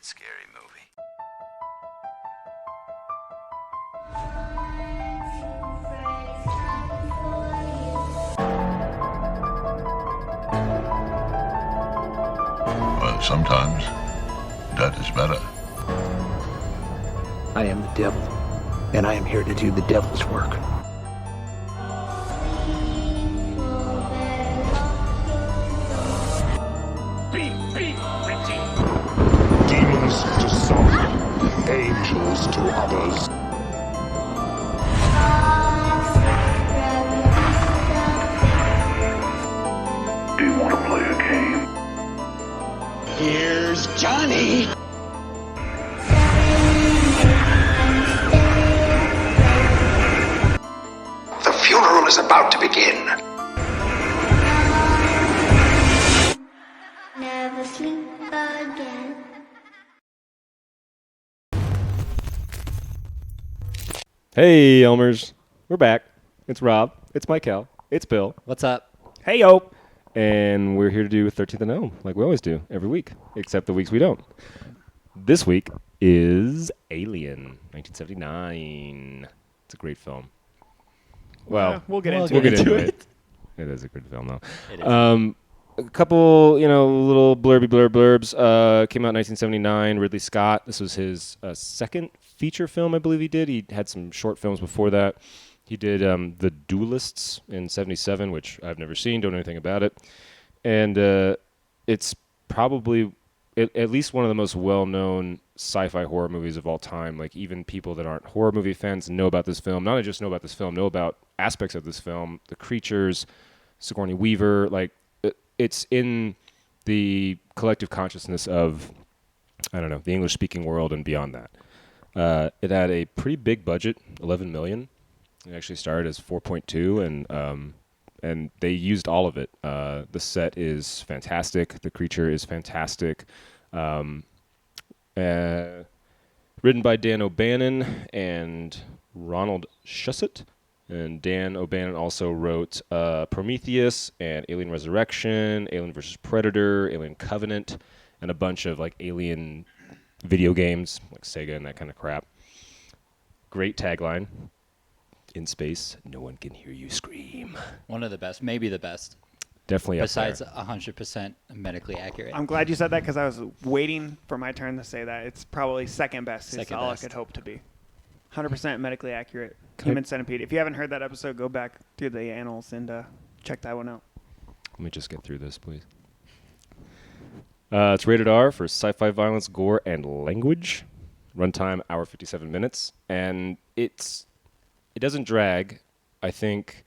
favorite scary movie. Well, sometimes that is better. I am the devil, and I am here to do the devil's work. Demons to some, angels to others. Do you want to play a game? Here's Johnny! The funeral is about to begin. Never sleep again. Hey, Elmers. We're back. It's Rob. It's Michael. It's Bill. What's up? Hey, yo. And we're here to do 13th Elm, like we always do, every week, except the weeks we don't. This week is Alien, 1979. It's a great film. Well, we'll get we'll get into it. It is a good film, though. A couple, little blurbs. Came out in 1979. Ridley Scott. This was his second feature film, I believe he did. He had some short films before that. He did The Duelists in 77, which I've never seen, don't know anything about it. And it's probably at least one of the most well-known sci-fi horror movies of all time. Like, even people that aren't horror movie fans know about this film. Not only just know about this film, know about aspects of this film, the creatures, Sigourney Weaver. Like, it's in the collective consciousness of, the English-speaking world and beyond that. It had a pretty big budget, $11 million. It actually started as 4.2, and they used all of it. The set is fantastic. The creature is fantastic. Written by Dan O'Bannon and Ronald Shusett. And Dan O'Bannon also wrote Prometheus and Alien Resurrection, Alien vs. Predator, Alien Covenant, and a bunch of like Alien video games, like Sega and that kind of crap. Great tagline. In space, no one can hear you scream. One of the best, maybe the best. Definitely Besides up there. 100% medically accurate. I'm glad you said that because I was waiting for my turn to say that. It's probably second best. It's Second all best. I could hope to be. 100% medically accurate. Human Centipede. If you haven't heard that episode, go back to the annals and check that one out. Let me just get through this, please. It's rated R for sci-fi violence, gore, and language. Runtime, hour 57 minutes. And it doesn't drag. I think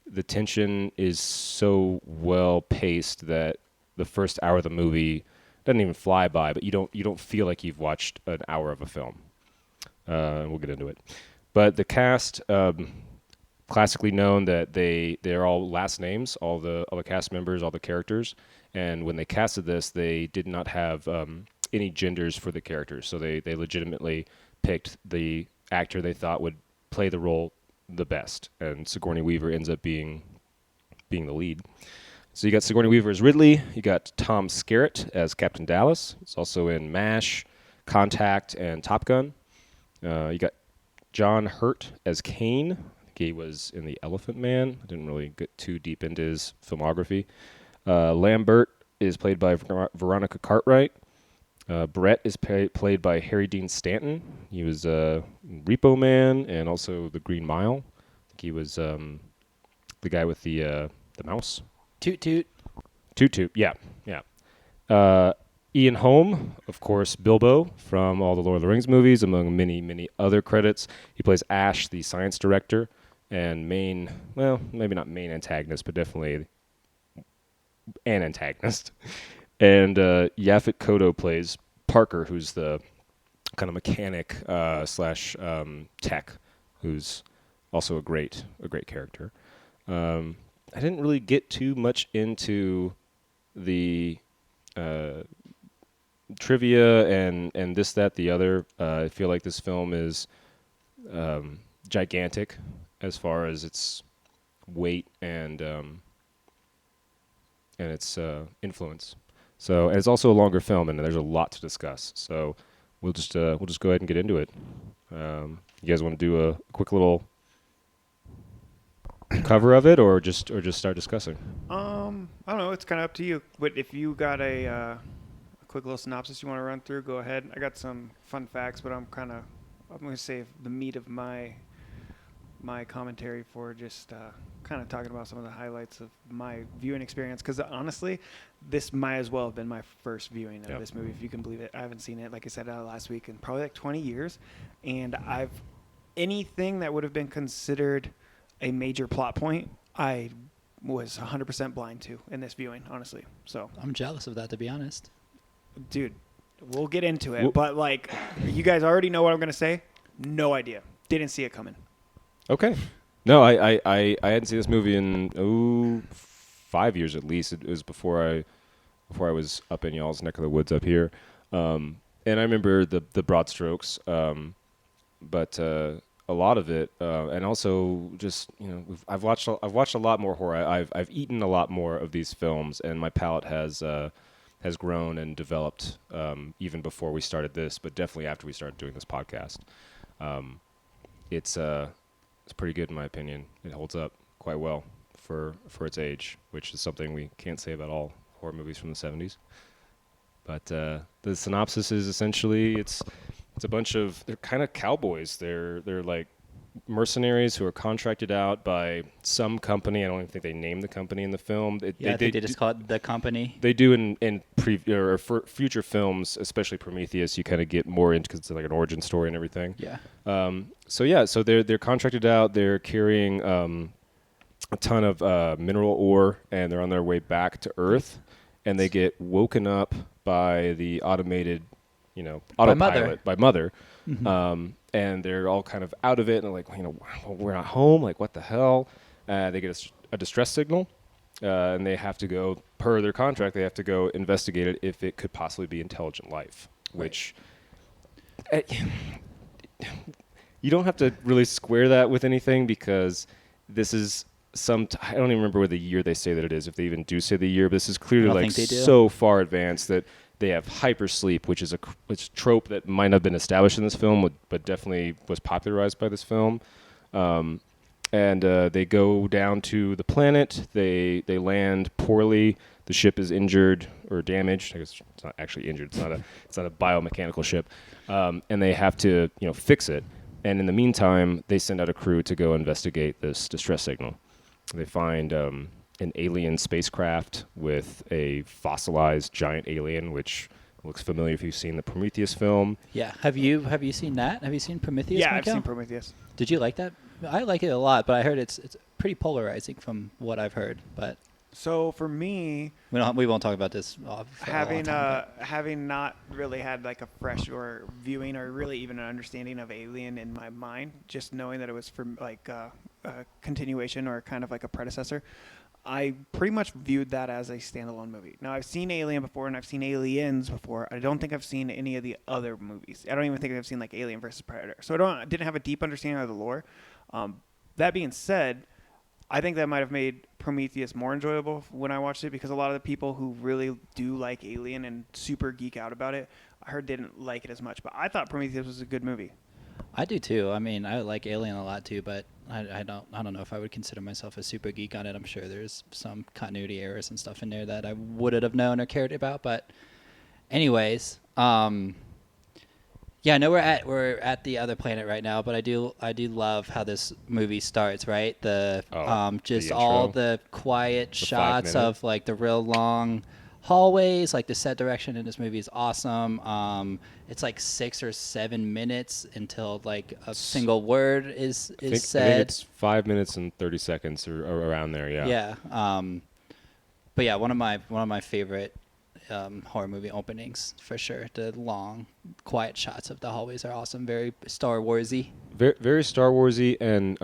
the tension is so well paced that the first hour of the movie doesn't even fly by, but you don't feel like you've watched an hour of a film. We'll get into it. But the cast, classically known that they're all last names, all the cast members, all the characters. And when they casted this, they did not have any genders for the characters. So they legitimately picked the actor they thought would play the role the best. And Sigourney Weaver ends up being the lead. So you got Sigourney Weaver as Ridley. You got Tom Skerritt as Captain Dallas. He's also in MASH, Contact, and Top Gun. You got John Hurt as Kane. I think he was in The Elephant Man. I didn't really get too deep into his filmography. Lambert is played by Veronica Cartwright. Brett is played by Harry Dean Stanton. He was Repo Man and also The Green Mile. I think he was the guy with the mouse. Toot toot. Toot toot, yeah. Ian Holm, of course, Bilbo from all the Lord of the Rings movies, among many, many other credits. He plays Ash, the science director, and maybe not main antagonist, but definitely an antagonist. And Yaphet Kotto plays Parker, who's the kind of mechanic slash tech, who's also a great character. I didn't really get too much into the trivia and this, that, the other. I feel like this film is gigantic as far as its weight and its influence. So, and it's also a longer film, and there's a lot to discuss. So, we'll just go ahead and get into it. You guys want to do a quick little cover of it, or just start discussing? I don't know. It's kind of up to you. But if you got a quick little synopsis you want to run through, go ahead. I got some fun facts, but I'm going to save the meat of my commentary for just kind of talking about some of the highlights of my viewing experience. Because honestly, this might as well have been my first viewing of this movie, if you can believe it. I haven't seen it, like I said, last week in probably like 20 years. And anything that would have been considered a major plot point, I was 100% blind to in this viewing, honestly. So I'm jealous of that, to be honest. dude, we'll get into it. Well, but like, you guys already know what I'm going to say. No idea. Didn't see it coming. Okay. No, I hadn't seen this movie in 5 years at least. It was before I was up in y'all's neck of the woods up here, and I remember the broad strokes, but a lot of it, and also just I've watched a lot more horror. I've eaten a lot more of these films, and my palate has grown and developed even before we started this, but definitely after we started doing this podcast. It's pretty good in my opinion. It holds up quite well for its age, which is something we can't say about all horror movies from the 70s. But the synopsis is essentially it's a bunch of, they're kind of cowboys. They're like mercenaries who are contracted out by some company. I don't even think they name the company in the film. I think they just call it The Company. They do in for future films, especially Prometheus. You kind of get more into, because it's like an origin story and everything. Yeah. So they're contracted out. They're carrying a ton of mineral ore, and they're on their way back to Earth, and they get woken up by the automated, autopilot by Mother. Mm-hmm. And they're all kind of out of it, and they're like, we're not home. Like, what the hell? They get a distress signal, and they have to go, per their contract, they have to go investigate it if it could possibly be intelligent life, which you don't have to really square that with anything, because this is I don't even remember what the year they say that it is, if they even do say the year, but this is clearly like so far advanced that they have hypersleep, which is a trope that might not have been established in this film, but definitely was popularized by this film. And they go down to the planet. They land poorly. The ship is injured or damaged. I guess it's not actually injured. It's not a biomechanical ship. And they have to fix it. And in the meantime, they send out a crew to go investigate this distress signal. They find an alien spacecraft with a fossilized giant alien, which looks familiar if you've seen the Prometheus film. Yeah. Have you seen that? Have you seen Prometheus? Yeah, Michael? I've seen Prometheus. Did you like that? I like it a lot, but I heard it's pretty polarizing from what I've heard. But So for me, we won't talk about this. For a long time, having not really had like a fresh or viewing or really even an understanding of Alien in my mind, just knowing that it was from like a continuation or kind of like a predecessor, I pretty much viewed that as a standalone movie. Now, I've seen Alien before, and I've seen Aliens before. I don't think I've seen any of the other movies. I don't even think I've seen like Alien versus Predator. So I didn't have a deep understanding of the lore. That being said, I think that might have made Prometheus more enjoyable when I watched it, because a lot of the people who really do like Alien and super geek out about it, I heard didn't like it as much. But I thought Prometheus was a good movie. I do too. I mean, I like Alien a lot too, but I don't know if I would consider myself a super geek on it. I'm sure there's some continuity errors and stuff in there that I wouldn't have known or cared about. But anyways, yeah, I know we're at the other planet right now, but I do love how this movie starts, right? Just all the quiet shots of like the real long hallways, like the set direction in this movie is awesome. It's like 6 or 7 minutes until like a single word is said. I think it's 5 minutes and 30 seconds or around there. Yeah. Yeah. But yeah, one of my favorite horror movie openings for sure. The long, quiet shots of the hallways are awesome. Very Star Warsy. Very, very Star Warsy, and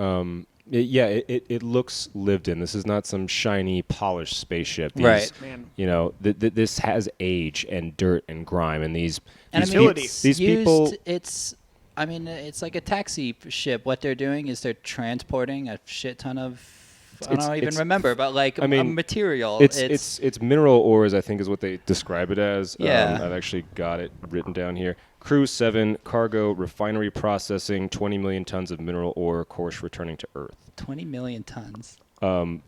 it looks lived in. This is not some shiny, polished spaceship. Right. Man. This has age and dirt and grime, and these people. It's like a taxi ship. What they're doing is they're transporting a shit ton of I don't even remember, but like I mean, a material. It's mineral ores, I think, is what they describe it as. Yeah. I've actually got it written down here. Crew 7, cargo, refinery processing, 20 million tons of mineral ore, course returning to Earth. 20 million tons.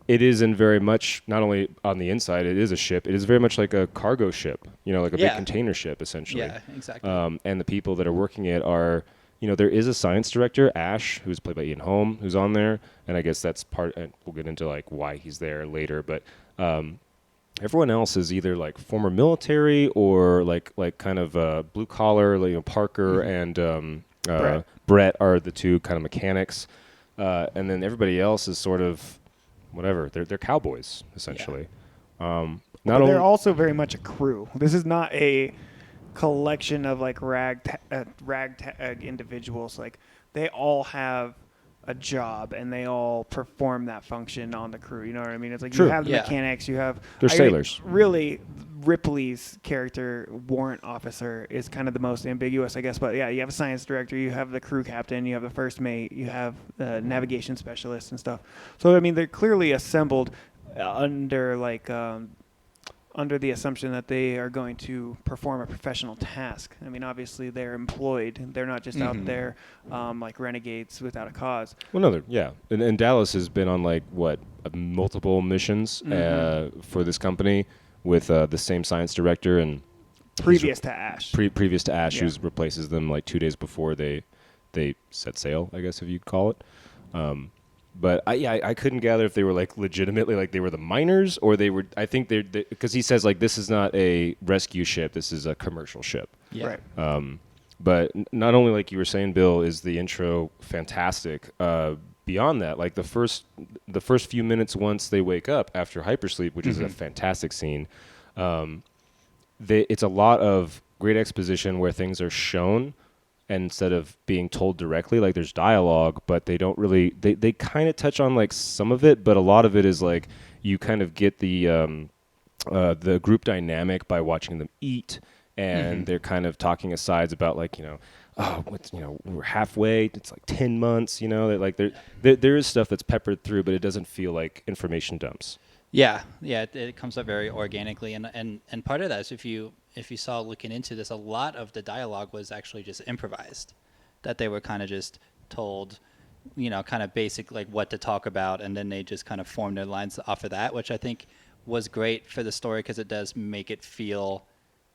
It is in very much, not only on the inside, it is a ship. It is very much like a cargo ship, like a big container ship, essentially. Yeah, exactly. And the people that are working it are, there is a science director, Ash, who's played by Ian Holm, who's on there. And I guess that's part, and we'll get into like why he's there later. But everyone else is either like former military or like kind of blue collar, Parker and Brett are the two kind of mechanics. And then everybody else is sort of whatever. They're cowboys, essentially. Yeah. They're also very much a crew. This is not a collection of like ragtag individuals. Like they all have a job and they all perform that function on the crew. You know what I mean? It's like True. You have the mechanics. You have they're sailors. Really, Ripley's character, warrant officer, is kind of the most ambiguous, I guess. But yeah, you have a science director, you have the crew captain, you have the first mate, you have the navigation specialist and stuff. So I mean, they're clearly assembled under under the assumption that they are going to perform a professional task. I mean, obviously they're employed. They're not just out there like renegades without a cause. Well, no, and Dallas has been on multiple missions for this company with the same science director and previous to Ash. Previous to Ash, who replaces them like 2 days before they set sail, I guess if you'd call it. But I couldn't gather if they were like legitimately like they were the miners or they were. I think they're because he says like this is not a rescue ship, this is a commercial ship. Yeah. Right. But not only like you were saying, Bill, is the intro fantastic. Beyond that, like the first few minutes once they wake up after hypersleep, which is a fantastic scene. It's a lot of great exposition where things are shown. And instead of being told directly, like there's dialogue, but they don't really, they kind of touch on like some of it, but a lot of it is like you kind of get the group dynamic by watching them eat, and they're kind of talking asides about like, we're halfway, it's like 10 months, like there is stuff that's peppered through, but it doesn't feel like information dumps. Yeah, it comes up very organically, and part of that is if you saw looking into this, a lot of the dialogue was actually just improvised, that they were kind of just told, kind of basic like what to talk about, and then they just kind of formed their lines off of that, which I think was great for the story because it does make it feel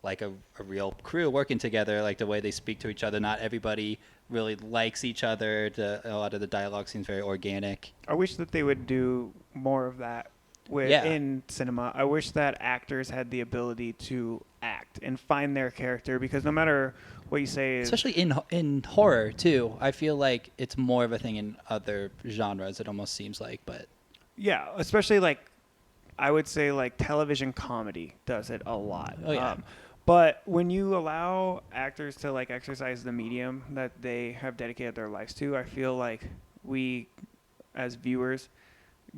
like a real crew working together, like the way they speak to each other. Not everybody really likes each other. A lot of the dialogue seems very organic. I wish that they would do more of that. In cinema, I wish that actors had the ability to act and find their character, because no matter what you say, especially in horror too, I feel like it's more of a thing in other genres. It almost seems like, but yeah, especially like I would say like television comedy does it a lot. Oh yeah. But when you allow actors to like exercise the medium that they have dedicated their lives to, I feel like we, as viewers,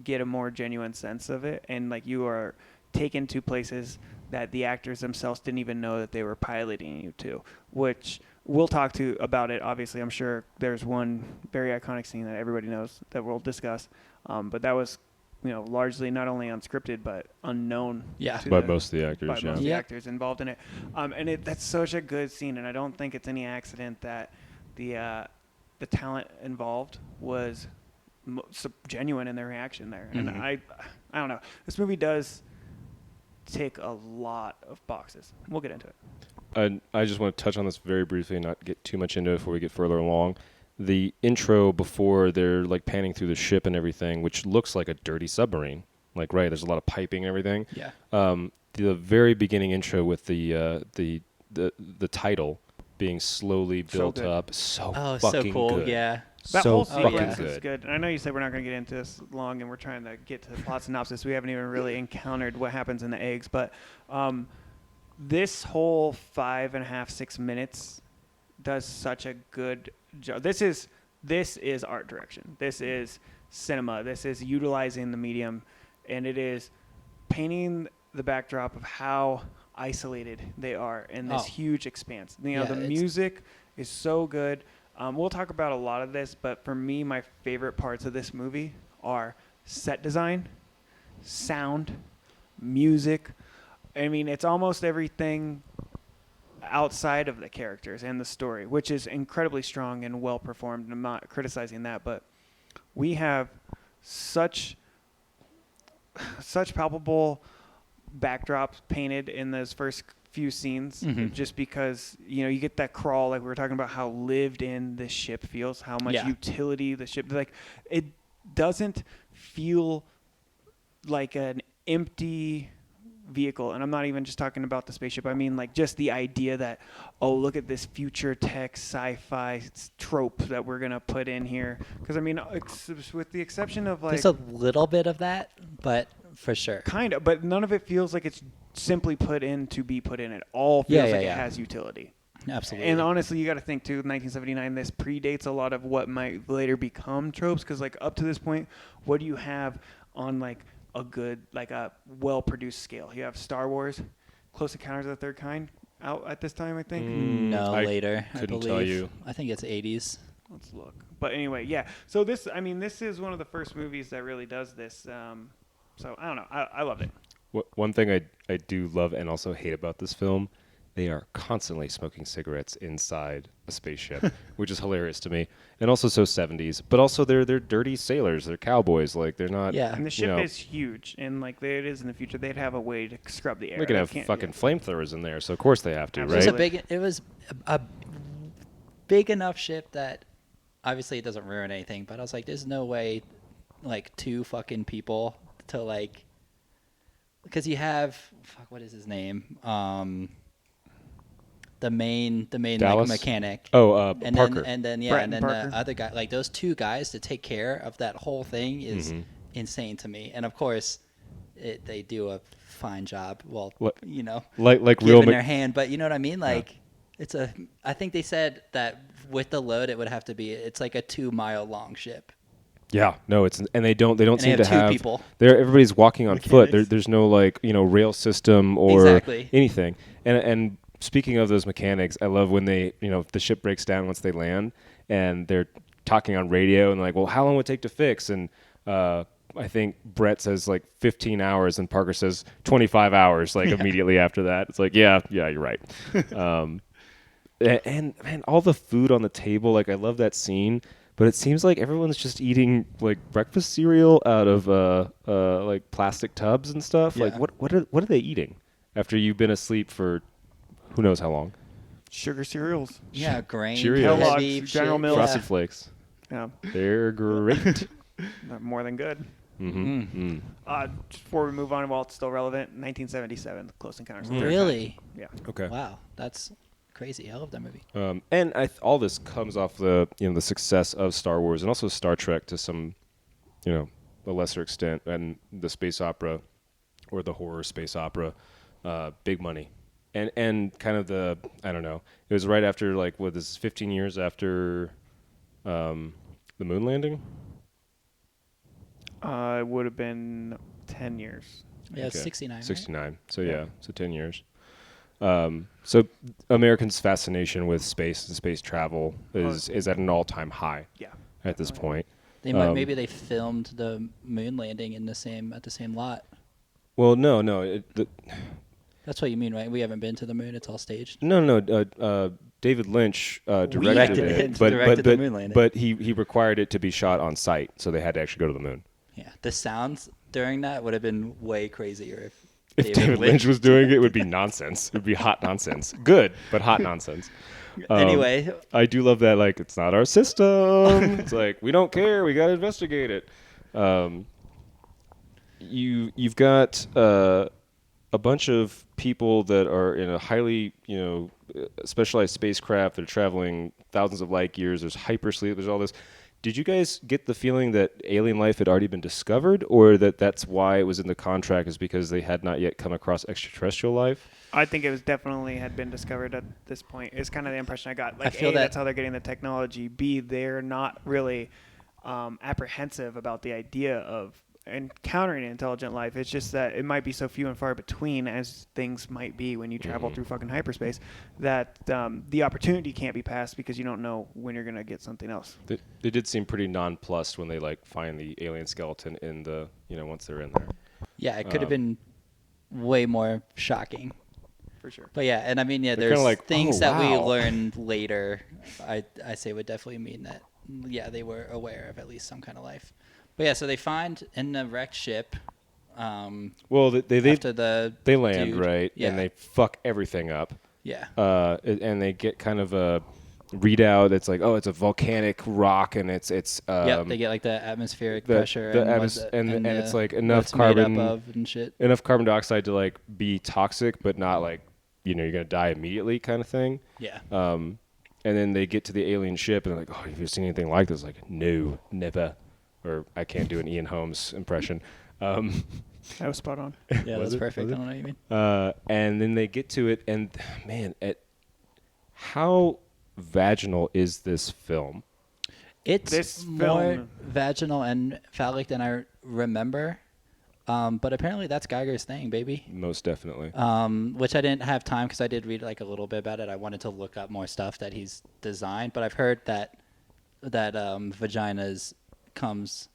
get a more genuine sense of it, and like you are taken to places that the actors themselves didn't even know that they were piloting you to, which we'll talk to about it. Obviously, I'm sure there's one very iconic scene that everybody knows that we'll discuss, but that was largely not only unscripted but unknown by most of the actors, most of the actors involved in it, and that's such a good scene, and I don't think it's any accident that the talent involved was genuine in their reaction there. And I don't know, this movie does tick a lot of boxes. We'll get into it. I just want to touch on this very briefly and not get too much into it before we get further along. The intro before they're like panning through the ship and everything, which looks like a dirty submarine, like there's a lot of piping and everything. The very beginning intro with the title being slowly built up, so fucking cool. good. Yeah. That so whole sequence good. is good. And I know you said we're not going to get into this long, and we're trying to get to the plot synopsis. We haven't even really encountered what happens in the eggs. But this whole 5.5, 6 minutes does such a good job. This is art direction. This is cinema. This is utilizing the medium, and it is painting the backdrop of how isolated they are in this huge expanse. The music is so good. We'll talk about a lot of this, but for me, my favorite parts of this movie are set design, sound, music. I mean, it's almost everything outside of the characters and the story, which is incredibly strong and well performed. I'm not criticizing that, but we have such palpable backdrops painted in those first few scenes, just because you get that crawl, like we were talking about, how lived in this ship feels, how much utility the ship, like it doesn't feel like an empty vehicle. And I'm not even just talking about the spaceship. I mean, like, just the idea that, oh, look at this future tech sci-fi trope that we're gonna put in here. Because I mean, with the exception of, like, there's a little bit of that, but for sure, kind of, but none of it feels like it's simply put in to be put in. It all feels like it has utility. Absolutely. And honestly, you got to think too, 1979, this predates a lot of what might later become tropes, because like up to this point, what do you have on like a good, like a well-produced scale? You have Star Wars, Close Encounters of the Third Kind out at this time, I think. Later. Couldn't I believe. tell you. I think it's 80s. Let's look. But anyway, yeah. So this is one of the first movies that really does this. So I don't know. I loved it. One thing I do love and also hate about this film, they are constantly smoking cigarettes inside a spaceship, which is hilarious to me. And also so 70s, but also they're dirty sailors, they're cowboys, like they're not. Yeah. And the ship is huge, and like there it is in the future, they'd have a way to scrub the air. They can have fucking flamethrowers in there, so of course they have to, Absolutely. right? It was a big enough ship that obviously it doesn't ruin anything, but I was like, there's no way like two fucking people to like, because you have what is his name? The main like, mechanic. Oh, and Parker. Then Brett and then Parker. the other guy, like those two guys to take care of that whole thing is insane to me. And of course, they do a fine job. Well, like giving real their hand, but you know what I mean? Like I think they said that with the load, it would have to be. It's like a 2-mile long ship. Yeah, no, and they don't And seem they to have have. two people. Everybody's walking on foot. There's no like rail system or anything. And speaking of those mechanics, I love when they the ship breaks down once they land and they're talking on radio and they're like, well, how long would it take to fix? And I think Brett says like 15 hours and Parker says 25 hours like immediately after that. It's like, yeah, you're right. And man, all the food on the table, like I love that scene. But it seems like everyone's just eating like breakfast cereal out of like plastic tubs and stuff. Yeah. Like what are they eating after you've been asleep for who knows how long? Sugar cereals. Yeah, grain, Cheerios. heavy Kellogg's, General shit. Mills. Frosted Flakes. Yeah, They're great. they're more than good. Mm-hmm. Just before we move on, while it's still relevant, 1977, Close Encounters of the Third Really? Kind. Yeah. Okay. Wow, that's crazy. I love that movie. And all this comes off the the success of Star Wars and also Star Trek to some a lesser extent, and the space opera or the horror space opera, big money. And kind of the, I don't know, it was right after, like, 15 years after the moon landing? It would have been 10 years. Yeah, it's 69. 69. So, so 10 years. So Americans' fascination with space and space travel is at an all-time high at this point. They might, maybe they filmed the moon landing at the same lot. Well, no. That's what you mean, right? We haven't been to the moon. It's all staged. No. David Lynch directed it, directed the moon landing. but he required it to be shot on site, so they had to actually go to the moon. Yeah, the sounds during that would have been way crazier if David Lynch was doing it. It would be nonsense. It would be hot nonsense. Good, but hot nonsense. Anyway, I do love that. Like, it's not our system. It's like, we don't care. We got to investigate it. You've got a bunch of people that are in a highly, specialized spacecraft. They're traveling thousands of light years. There's hypersleep. There's all this. Did you guys get the feeling that alien life had already been discovered, or that's why it was in the contract, is because they had not yet come across extraterrestrial life? I think it was definitely had been discovered at this point. It's kind of the impression I got. Like, I feel that's how they're getting the technology. B, they're not really apprehensive about the idea of encountering intelligent life. It's just that it might be so few and far between as things might be when you travel through fucking hyperspace that the opportunity can't be passed because you don't know when you're gonna get something else. They did seem pretty nonplussed when they like find the alien skeleton in the once they're in there. Yeah, it could have been way more shocking. For sure. But yeah, and I mean, yeah, They're there's kinda like, things oh, that we wow. learned later. I say would definitely mean that, yeah, they were aware of at least some kind of life. But yeah, so they find in the wrecked ship. Well, they after the they land dude, right, yeah. and they fuck everything up. Yeah. And they get kind of a readout that's like, oh, it's a volcanic rock, and it's Yep, they get like the atmospheric pressure and it's like what enough it's made carbon up of and shit. enough carbon dioxide to like be toxic, but not like you're gonna die immediately kind of thing. Yeah. And then they get to the alien ship, and they're like, oh, have you seen anything like this? Like, no, never. Or I can't do an Ian Holmes impression. That was spot on. Yeah, that's perfect. I don't know what you mean. And then they get to it, and man, how vaginal is this film? It's more vaginal and phallic than I remember. But apparently that's Geiger's thing, baby. Most definitely. Which I didn't have time because I did read like a little bit about it. I wanted to look up more stuff that he's designed, but I've heard that vaginas comes.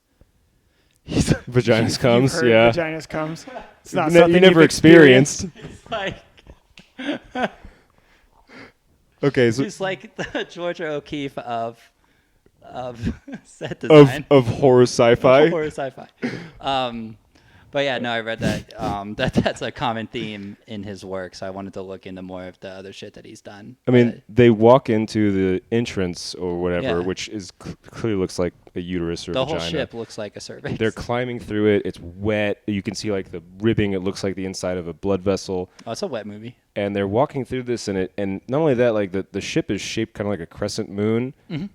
Vaginas comes, You've heard yeah. Vaginas comes. It's not You something never you've experienced. It's like Okay, so he's like the Georgia O'Keeffe of set design of horror sci-fi. horror sci-fi. But yeah, no, I read that that's a common theme in his work, so I wanted to look into more of the other shit that he's done. I mean, they walk into the entrance or whatever, Yeah. which is clearly looks like a uterus or the vagina. whole ship looks like a cervix. They're climbing through it. It's wet. You can see like the ribbing. It looks like the inside of a blood vessel. Oh, it's a wet movie. And they're walking through this, and not only that, like the ship is shaped kind of like a crescent moon,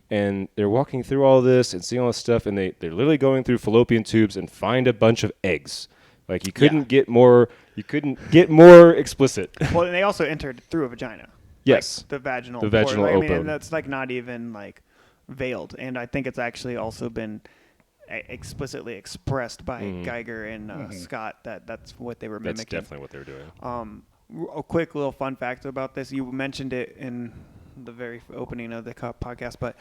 and they're walking through all this and seeing all this stuff, and they're literally going through fallopian tubes and find a bunch of eggs. Like you couldn't get more explicit. Well, and they also entered through a vagina. Yes. Like the vaginal. The vaginal port. I mean, open. and that's like not even like veiled, and I think it's actually also been explicitly expressed by Geiger and Scott that that's what they were mimicking. That's definitely what they were doing. A quick little fun fact about this. You mentioned it in the very opening of the podcast, but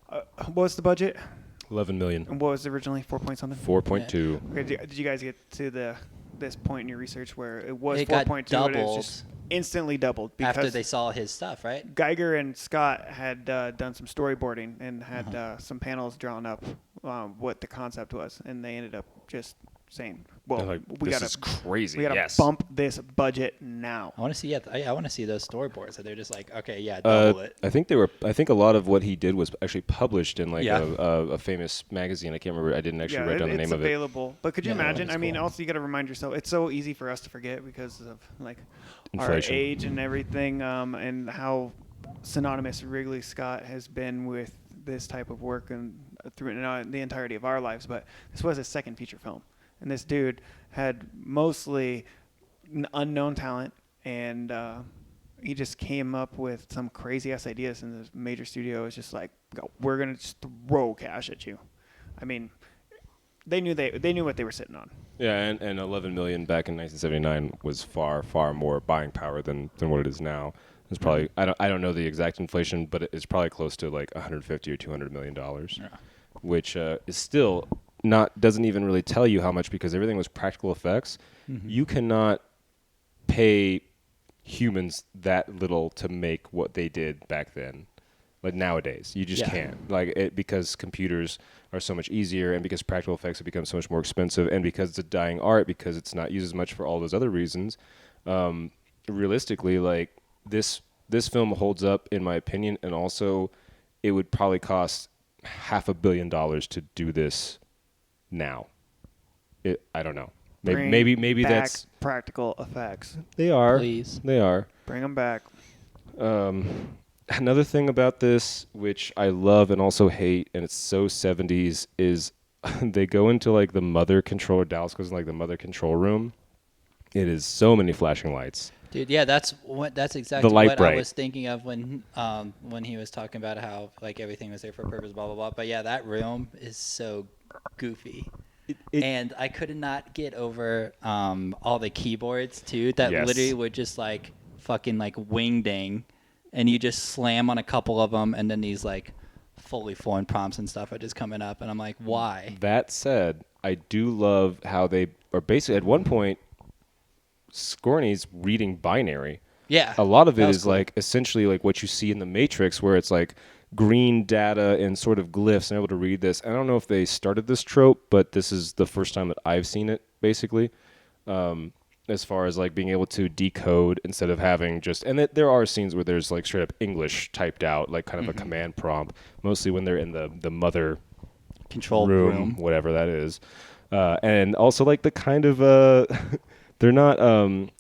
what was the budget? 11 million. And what was it originally? 4 point something? 4.2. Okay, did you guys get to this point in your research where it was It got 4.2 and it doubled was just instantly doubled because After they saw his stuff, right? Geiger and Scott had done some storyboarding and had some panels drawn up what the concept was, and they ended up just saying, "Well, Like, we this gotta is crazy. we gotta yes. bump this budget now." I want to see. Yeah, I want to see those storyboards. So they're just like, okay, yeah, double it. I think a lot of what he did was actually published in like Yeah. a famous magazine. I can't remember. I didn't actually write down the name of it. It's available. But could you Yeah, imagine? that's I mean, cool. also you got to remind yourself. It's so easy for us to forget because of like Inflation. our age and everything, and how synonymous Ridley Scott has been with this type of work and through the entirety of our lives. But this was his second feature film, and this dude had mostly unknown talent, and he just came up with some crazy ass ideas, and the major studio was just like, "We're gonna just throw cash at you." I mean, they knew what they were sitting on. Yeah, and 11 million back in 1979 was far more buying power than what it is now. It's probably I don't know the exact inflation, but it's probably close to like 150 or 200 million dollars, which is still doesn't even really tell you how much because everything was practical effects. You cannot pay humans that little to make what they did back then. Like nowadays, you just can't. Like because computers are so much easier, and because practical effects have become so much more expensive, and because it's a dying art, because it's not used as much for all those other reasons. Realistically, like this film holds up in my opinion, and also it would probably cost $500 million to do this now. I don't know. Maybe back that's practical effects. they are. Please. They are. Bring them back. Another thing about this, which I love and also hate, and it's so 70s, is they go into like the mother control, or Dallas goes in like the mother control room. It is so many flashing lights. Dude, yeah, that's exactly light what bright. I was thinking of when he was talking about how like everything was there for a purpose, blah blah blah. But yeah, that room is so goofy. And I could not get over all the keyboards too that Yes. literally would just like fucking like wing ding, and you just slam on a couple of them, and then these like fully formed prompts and stuff are just coming up, and I'm like, why? That said, I do love how they are basically at one point Sigourney's reading binary. Yeah. A lot of it that was is cool. like essentially like what you see in the Matrix, where it's like green data and sort of glyphs and able to read this. I don't know if they started this trope, but this is the first time that I've seen it, basically. As far as like being able to decode instead of having just, and there are scenes where there's like straight up English typed out, like kind of a command prompt, mostly when they're in the mother control room, whatever that is. And also like the kind of, they're not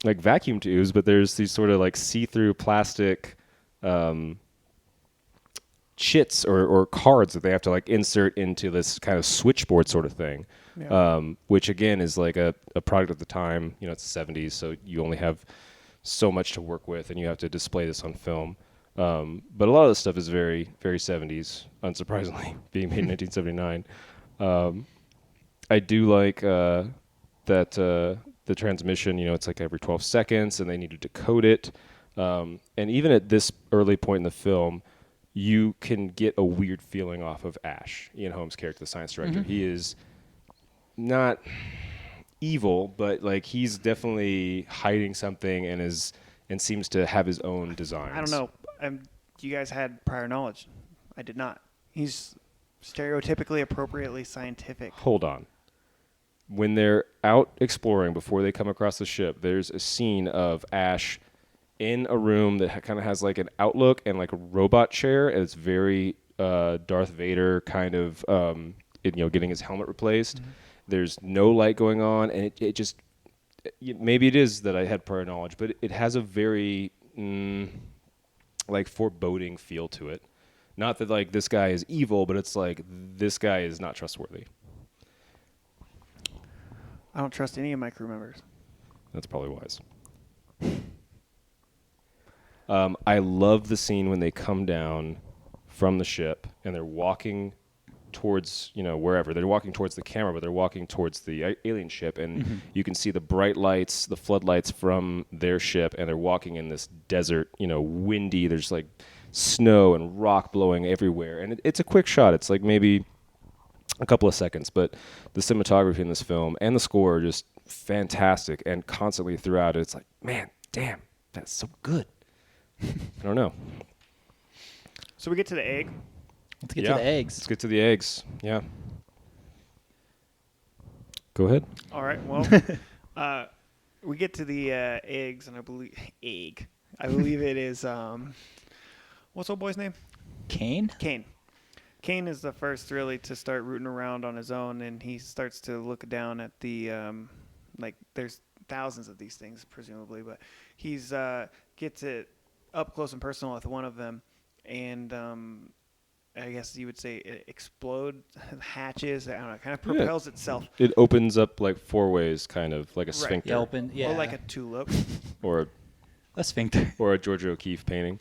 like vacuum tubes, but there's these sort of like see-through plastic chits or cards that they have to like insert into this kind of switchboard sort of thing. Yeah. Which again is like a product of the time. You know, it's the 70s, so you only have so much to work with, and you have to display this on film. But a lot of this stuff is very, very 70s, unsurprisingly, being made in 1979. I do like that the transmission, you know, it's like every 12 seconds, and they need to decode it. And even at this early point in the film, you can get a weird feeling off of Ash, Ian Holmes' character, the science director. He is not evil, but like he's definitely hiding something and seems to have his own designs. I don't know. You guys had prior knowledge. I did not. He's stereotypically appropriately scientific. Hold on. When they're out exploring before they come across the ship, there's a scene of Ash in a room that kind of has like an outlook and like a robot chair, and it's very Darth Vader kind of, getting his helmet replaced. Mm-hmm. There's no light going on, and it just, maybe it is that I had prior knowledge, but it has a very like foreboding feel to it. Not that like this guy is evil, but it's like this guy is not trustworthy. I don't trust any of my crew members. That's probably wise. I love the scene when they come down from the ship and they're walking towards, wherever. They're walking towards the camera, but they're walking towards the alien ship, and you can see the bright lights, the floodlights from their ship, and they're walking in this desert, windy. There's like snow and rock blowing everywhere, and it's a quick shot. It's like maybe a couple of seconds, but the cinematography in this film and the score are just fantastic, and constantly throughout it, it's like, man, damn, that's so good. I don't know. So we get to the egg. Let's get to the eggs. Let's get to the eggs. Yeah. Go ahead. All right. Well, we get to the eggs, and I believe it is what's old boy's name? Kane. Kane is the first really to start rooting around on his own, and he starts to look down at the there's thousands of these things presumably, but he's gets it up close and personal with one of them, and I guess you would say it hatches. I don't know, kind of propels itself. It opens up like four ways, kind of like a sphincter. Or like a tulip. or a sphincter. Or a Georgia O'Keeffe painting.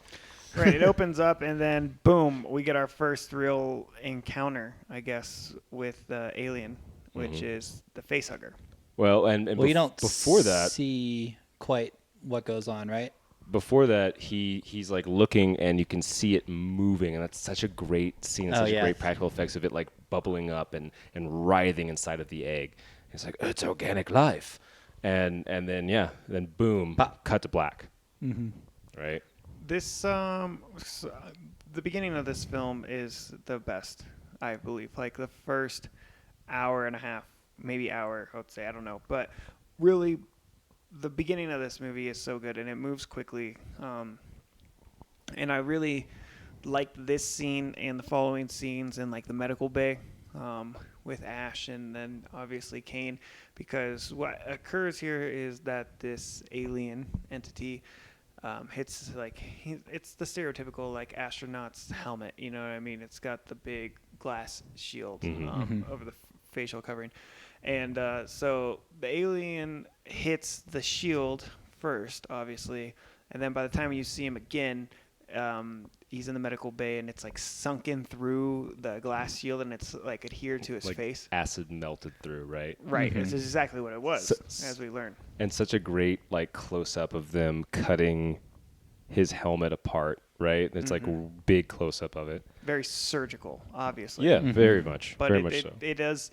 Right, it opens up, and then boom, we get our first real encounter, I guess, with the alien, which is the Facehugger. Well, and you don't before that, see quite what goes on, right? Before that, he's like looking, and you can see it moving, and that's such a great scene. Such a great practical effects of it like bubbling up and writhing inside of the egg. It's like, it's organic life, and then boom, cut to black. Mm-hmm. Right. This the beginning of this film is the best, I believe. Like the first hour and a half, maybe hour, I would say, I don't know, but really, the beginning of this movie is so good, and it moves quickly. And I really liked this scene and the following scenes in like the medical bay with Ash and then obviously Kane, because what occurs here is that this alien entity hits it's the stereotypical like astronaut's helmet. You know what I mean? It's got the big glass shield over the facial covering. And so the alien hits the shield first, obviously, and then by the time you see him again, he's in the medical bay, and it's like sunken through the glass shield, and it's like adhered to his like face. Acid melted through, right? Right. It's exactly what it was, as we learn. And such a great like close up of them cutting his helmet apart, right? It's like a big close up of it. Very surgical, obviously. Yeah, very much. But Very it, much it, so.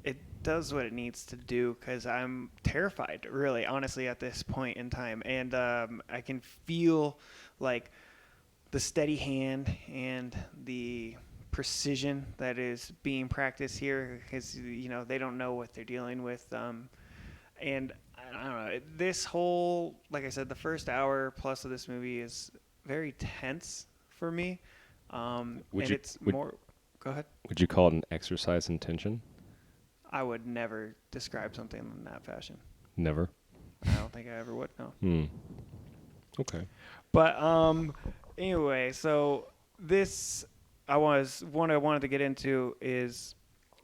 it does what it needs to do, because I'm terrified, really, honestly, at this point in time. And I can feel like the steady hand and the precision that is being practiced here, because, you know, they don't know what they're dealing with. And I don't know, this whole, like I said, the first hour plus of this movie is very tense for me. Go ahead. Would you call it an exercise in tension? I would never describe something in that fashion. Never. I don't think I ever would. No. Okay. But anyway, so what I wanted to get into is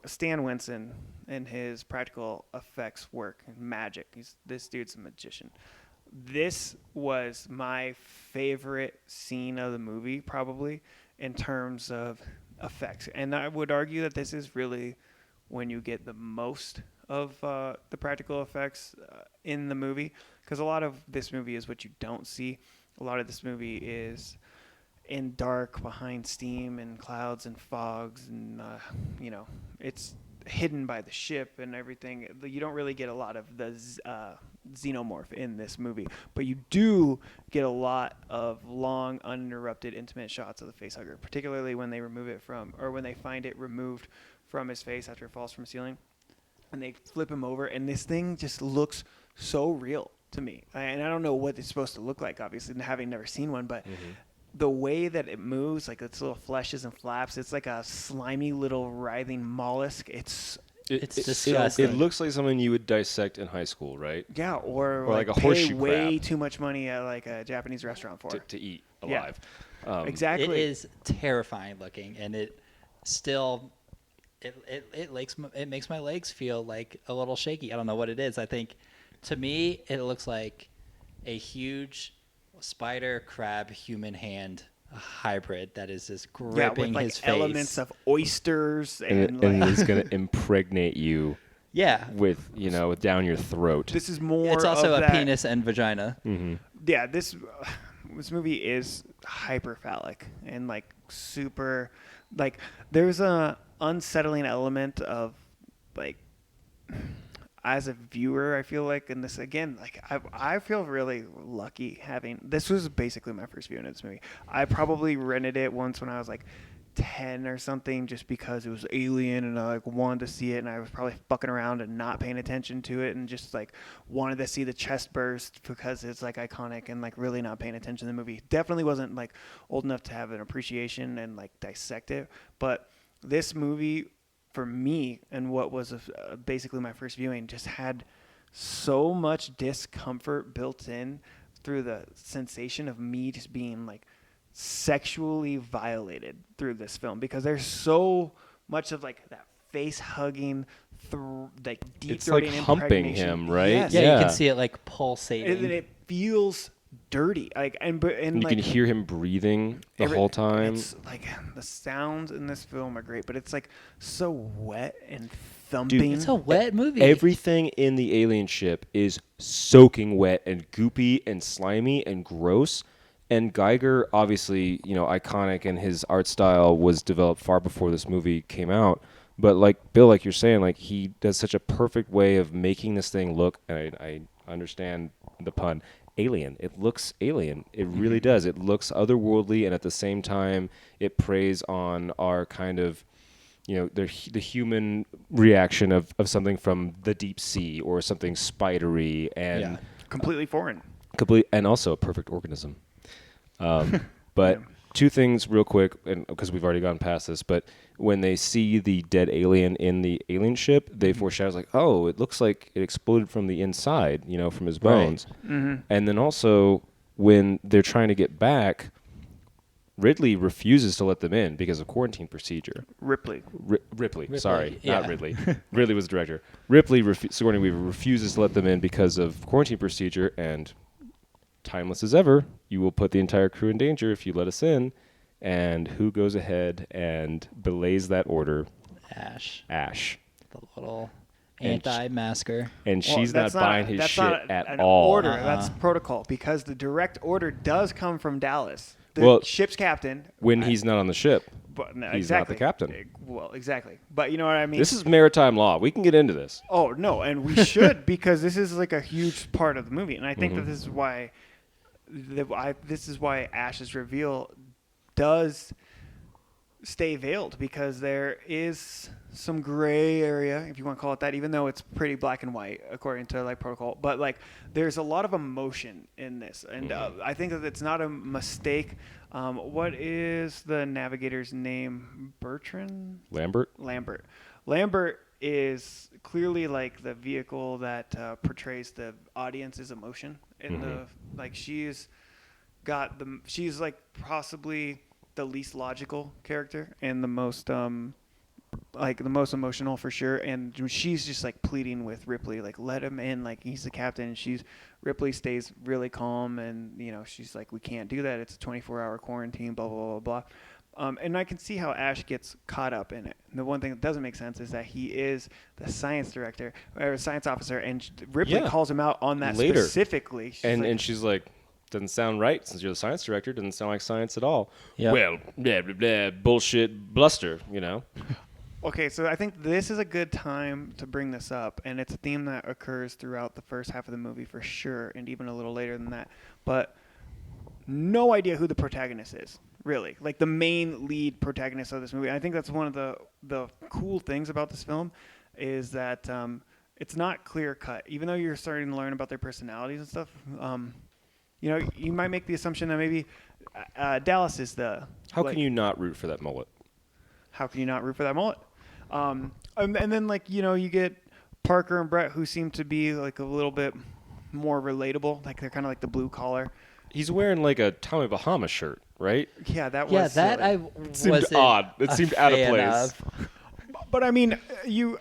Stan Winston and his practical effects work and magic. This dude's a magician. This was my favorite scene of the movie, probably, in terms of effects. And I would argue that this is really when you get the most of the practical effects in the movie, because a lot of this movie is what you don't see. A lot of this movie is in dark, behind steam and clouds and fogs, and it's hidden by the ship and everything. You don't really get a lot of the Xenomorph in this movie, but you do get a lot of long, uninterrupted, intimate shots of the Facehugger, particularly when they when they find it removed from his face after it falls from the ceiling, and they flip him over, and this thing just looks so real to me. And I don't know what it's supposed to look like, obviously, having never seen one, but the way that it moves, like its little fleshes and flaps, it's like a slimy little writhing mollusk. It's disgusting. It looks like something you would dissect in high school, right? Yeah, or like a pay horseshoe way crab. too much money at like a Japanese restaurant for. To eat alive. Exactly. It is terrifying looking, and it still it makes my legs feel like a little shaky. I don't know what it is. I think to me it looks like a huge spider crab human hand hybrid that is just gripping with his face. Elements of oysters And it's going to impregnate you. Yeah. With down your throat. This is more. It's also of a penis and vagina. Mm-hmm. Yeah, this movie is hyper phallic and like super, like there's a unsettling element of like, as a viewer, I feel like, and this again, like I feel really lucky having, this was basically my first viewing of this movie. I probably rented it once when I was like 10 or something, just because it was Alien and I like wanted to see it, and I was probably fucking around and not paying attention to it and just like wanted to see the chest burst because it's like iconic, and like really not paying attention to the movie. Definitely wasn't like old enough to have an appreciation and like dissect it, but this movie for me, and what was basically my first viewing, just had so much discomfort built in through the sensation of me just being like sexually violated through this film, because there's so much of like that face hugging, like deep it's like humping him, right? Yes. Yeah, you can see it like pulsating. And then it feels dirty, like and you like, can hear him breathing the whole time. It's like the sounds in this film are great, but it's like so wet and thumping. Dude, it's a wet movie. Everything in the alien ship is soaking wet and goopy and slimy and gross. And Geiger, obviously, iconic, and his art style was developed far before this movie came out. But like Bill, like you're saying, like he does such a perfect way of making this thing look, and I understand the pun, alien. It looks alien. It really does. It looks otherworldly, and at the same time, it preys on our kind of, the human reaction of something from the deep sea or something spidery and completely foreign. And also a perfect organism. But two things real quick, and because we've already gone past this, but when they see the dead alien in the alien ship, they foreshadow like, oh, it looks like it exploded from the inside, from his bones. Right. Mm-hmm. And then also when they're trying to get back, Ridley refuses to let them in because of quarantine procedure. Ripley. Sorry, yeah. not Ridley. Ridley was the director. Sigourney Weaver refuses to let them in because of quarantine procedure, and timeless as ever. You will put the entire crew in danger if you let us in. And who goes ahead and belays that order? Ash. The little anti-masker. And she's not buying his shit not at an all. Order. That's protocol, because the direct order does come from Dallas, the ship's captain. When he's not on the ship. But no, he's exactly. not the captain. Well, exactly. But you know what I mean? This is maritime law. We can get into this. Oh, no, and we should, because this is like a huge part of the movie. And I think that this is why Ash's reveal does stay veiled, because there is some gray area, if you want to call it that, even though it's pretty black and white according to like protocol. But like, there's a lot of emotion in this, and I think that it's not a mistake. What is the navigator's name? Bertrand? Lambert is clearly like the vehicle that portrays the audience's emotion. In she's like possibly the least logical character and the most emotional for sure. And she's just like pleading with Ripley, like, let him in, like he's the captain. And Ripley stays really calm, and she's like, we can't do that. It's a 24-hour quarantine, blah blah blah blah. And I can see how Ash gets caught up in it. And the one thing that doesn't make sense is that he is the science director or science officer, and Ripley calls him out on that later. Specifically. She's like, doesn't sound right since you're the science director. Doesn't sound like science at all. Yep. Well, blah, blah, blah, bullshit bluster, Okay, so I think this is a good time to bring this up, and it's a theme that occurs throughout the first half of the movie for sure, and even a little later than that. But no idea who the protagonist is, really. Like the main lead protagonist of this movie. I think that's one of the cool things about this film is that it's not clear cut. Even though you're starting to learn about their personalities and stuff, you might make the assumption that maybe Dallas is the... How can you not root for that mullet? How can you not root for that mullet? And then, you get Parker and Brett, who seem to be, like, a little bit more relatable. Like, they're kind of like the blue collar. He's wearing, like, a Tommy Bahama shirt, right? Yeah, that was... Yeah, that silly. It seemed odd. It seemed out of place. But, I mean, you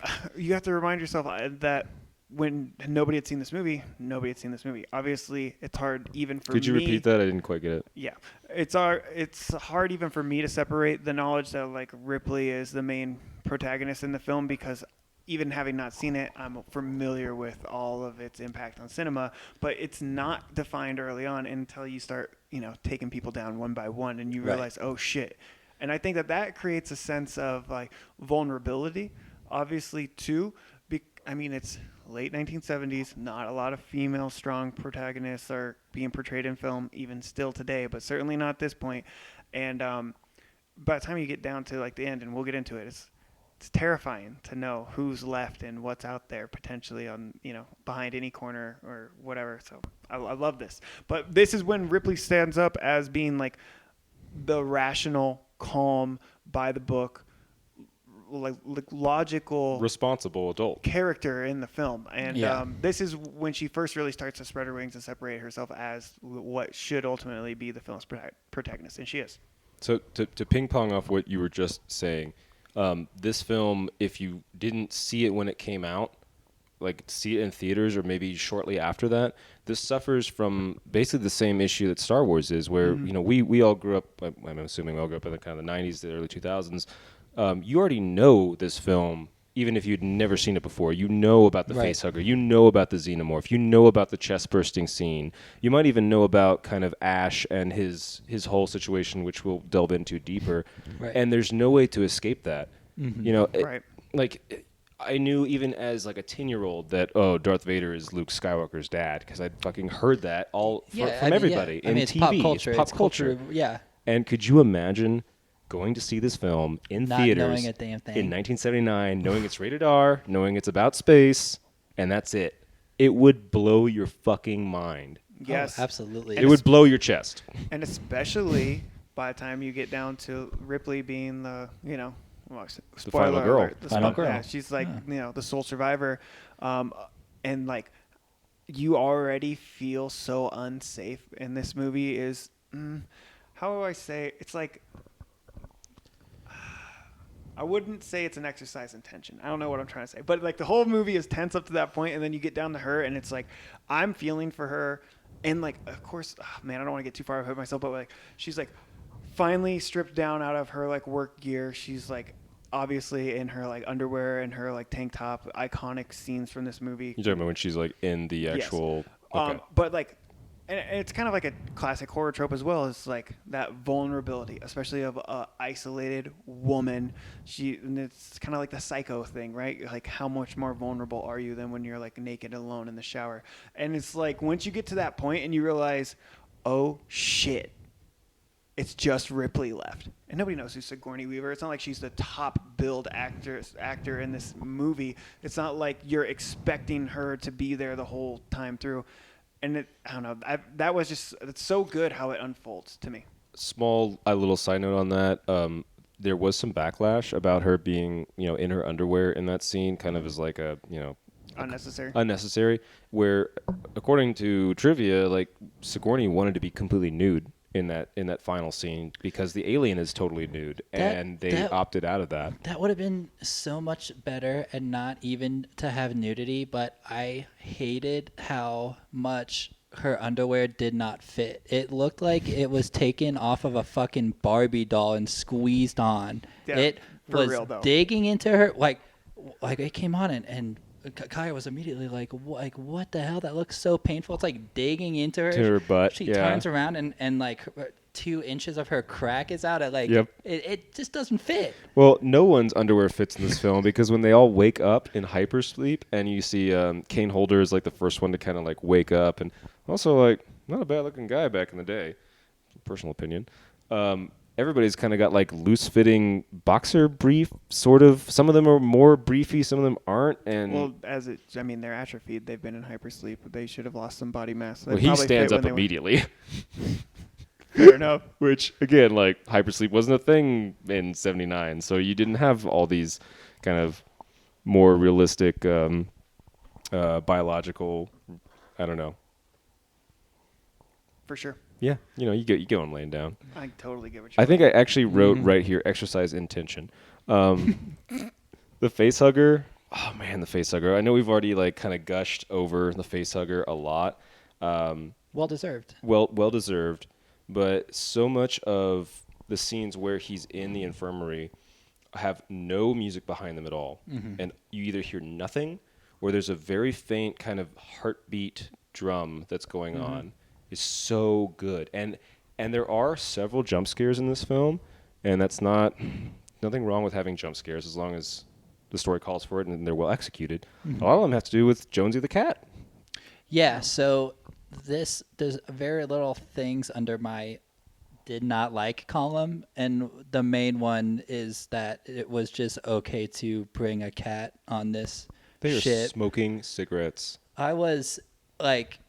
have to remind yourself that when nobody had seen this movie, Obviously, it's hard even for me. Could you repeat that? I didn't quite get it. Yeah. It's hard even for me to separate the knowledge that, like, Ripley is the main protagonist in the film, because even having not seen it, I'm familiar with all of its impact on cinema, but it's not defined early on until you start, taking people down one by one, and you realize, oh, shit. And I think that creates a sense of, like, vulnerability, obviously, too. It's late 1970s. Not a lot of female strong protagonists are being portrayed in film, even still today, but certainly not at this point. And by the time you get down to like the end, and we'll get into it, it's terrifying to know who's left and what's out there potentially on behind any corner or whatever. So I love this. But this is when Ripley stands up as being like the rational, calm, by the book, like logical, responsible adult character in the film. And this is when she first really starts to spread her wings and separate herself as what should ultimately be the film's protagonist, and she is. So to ping pong off what you were just saying, this film, if you didn't see it when it came out, like see it in theaters or maybe shortly after that, this suffers from basically the same issue that Star Wars is, where we all grew up, I'm assuming we all grew up in the kind of the 90s, the early 2000s. You already know this film, even if you'd never seen it before. You know about the Facehugger. You know about the Xenomorph. You know about the chest-bursting scene. You might even know about kind of Ash and his whole situation, which we'll delve into deeper. Right. And there's no way to escape that. I knew even as like a 10-year-old that, Darth Vader is Luke Skywalker's dad, because I'd fucking heard that from everybody. It's TV. pop culture. It's pop culture. Yeah. And could you imagine going to see this film in theaters knowing a damn thing. in 1979, knowing it's rated R, knowing it's about space, and that's it? It would blow your fucking mind. Yes. Oh, absolutely. It would blow your chest. And especially by the time you get down to Ripley being the, spoiler final girl. alert, Final girl. Yeah, she's like, the sole survivor. And like, you already feel so unsafe. And this movie is, how do I say, it's like, I wouldn't say it's an exercise in tension. I don't know what I'm trying to say. But like the whole movie is tense up to that point, and then you get down to her, and it's like I'm feeling for her And like, of course, man, I don't want to get too far ahead of myself, but like, she's like finally stripped down out of her like work gear. She's like obviously in her like underwear and her like tank top. Iconic scenes from this movie. You're talking about when she's like in the actual. Yes. Okay. But like, and it's kind of like a classic horror trope as well. It's like that vulnerability, especially of a isolated woman. And it's kind of like the Psycho thing, right? Like, how much more vulnerable are you than when you're like naked and alone in the shower? And it's like once you get to that point and you realize, oh shit, it's just Ripley left, and nobody knows who Sigourney Weaver. It's not like she's the top billed actor in this movie. It's not like you're expecting her to be there the whole time through. And I don't know. That was just, it's so good how it unfolds to me. Small little side note on that. There was some backlash about her being, in her underwear in that scene, kind of as like a, unnecessary. Where, according to trivia, like Sigourney wanted to be completely nude in that final scene because the alien is totally nude, and they opted out of that. That would have been so much better, and not even to have nudity, but I hated how much her underwear did not fit. It looked like it was taken off of a fucking Barbie doll and squeezed on. Yeah, it for was real, though. digging into her, like it came on and Kaya was immediately like, what the hell? That looks so painful. It's like digging into her. To her butt, She yeah. turns around and like 2 inches of her crack is out. At like, Yep. It just doesn't fit. Well, no one's underwear fits in this film because when they all wake up in hypersleep, and you see Kane Holder is like the first one to kind of like wake up, and also like not a bad looking guy back in the day, personal opinion. Everybody's kind of got like loose-fitting boxer brief, sort of. Some of them are more briefy, some of them aren't. And Well, they're atrophied. They've been in hypersleep. They should have lost some body mass. well, he stands up immediately. Fair enough. Which, again, like hypersleep wasn't a thing in '79, so you didn't have all these kind of more realistic biological. I don't know. For sure. Yeah, you get them laying down. I totally get what you're I think I actually wrote right here, exercise intention. The Facehugger. Oh man, the Facehugger. I know we've already like kind of gushed over the Facehugger a lot. Well deserved. Well deserved. But so much of the scenes where he's in the infirmary have no music behind them at all, and you either hear nothing, or there's a very faint kind of heartbeat drum that's going on. Is so good, and there are several jump scares in this film, and that's nothing wrong with having jump scares as long as the story calls for it and they're well executed. A lot of them have to do with Jonesy the cat. Yeah, so there's very little things under my did not like column, and the main one is that it was just okay to bring a cat on this They ship. are smoking cigarettes. I was like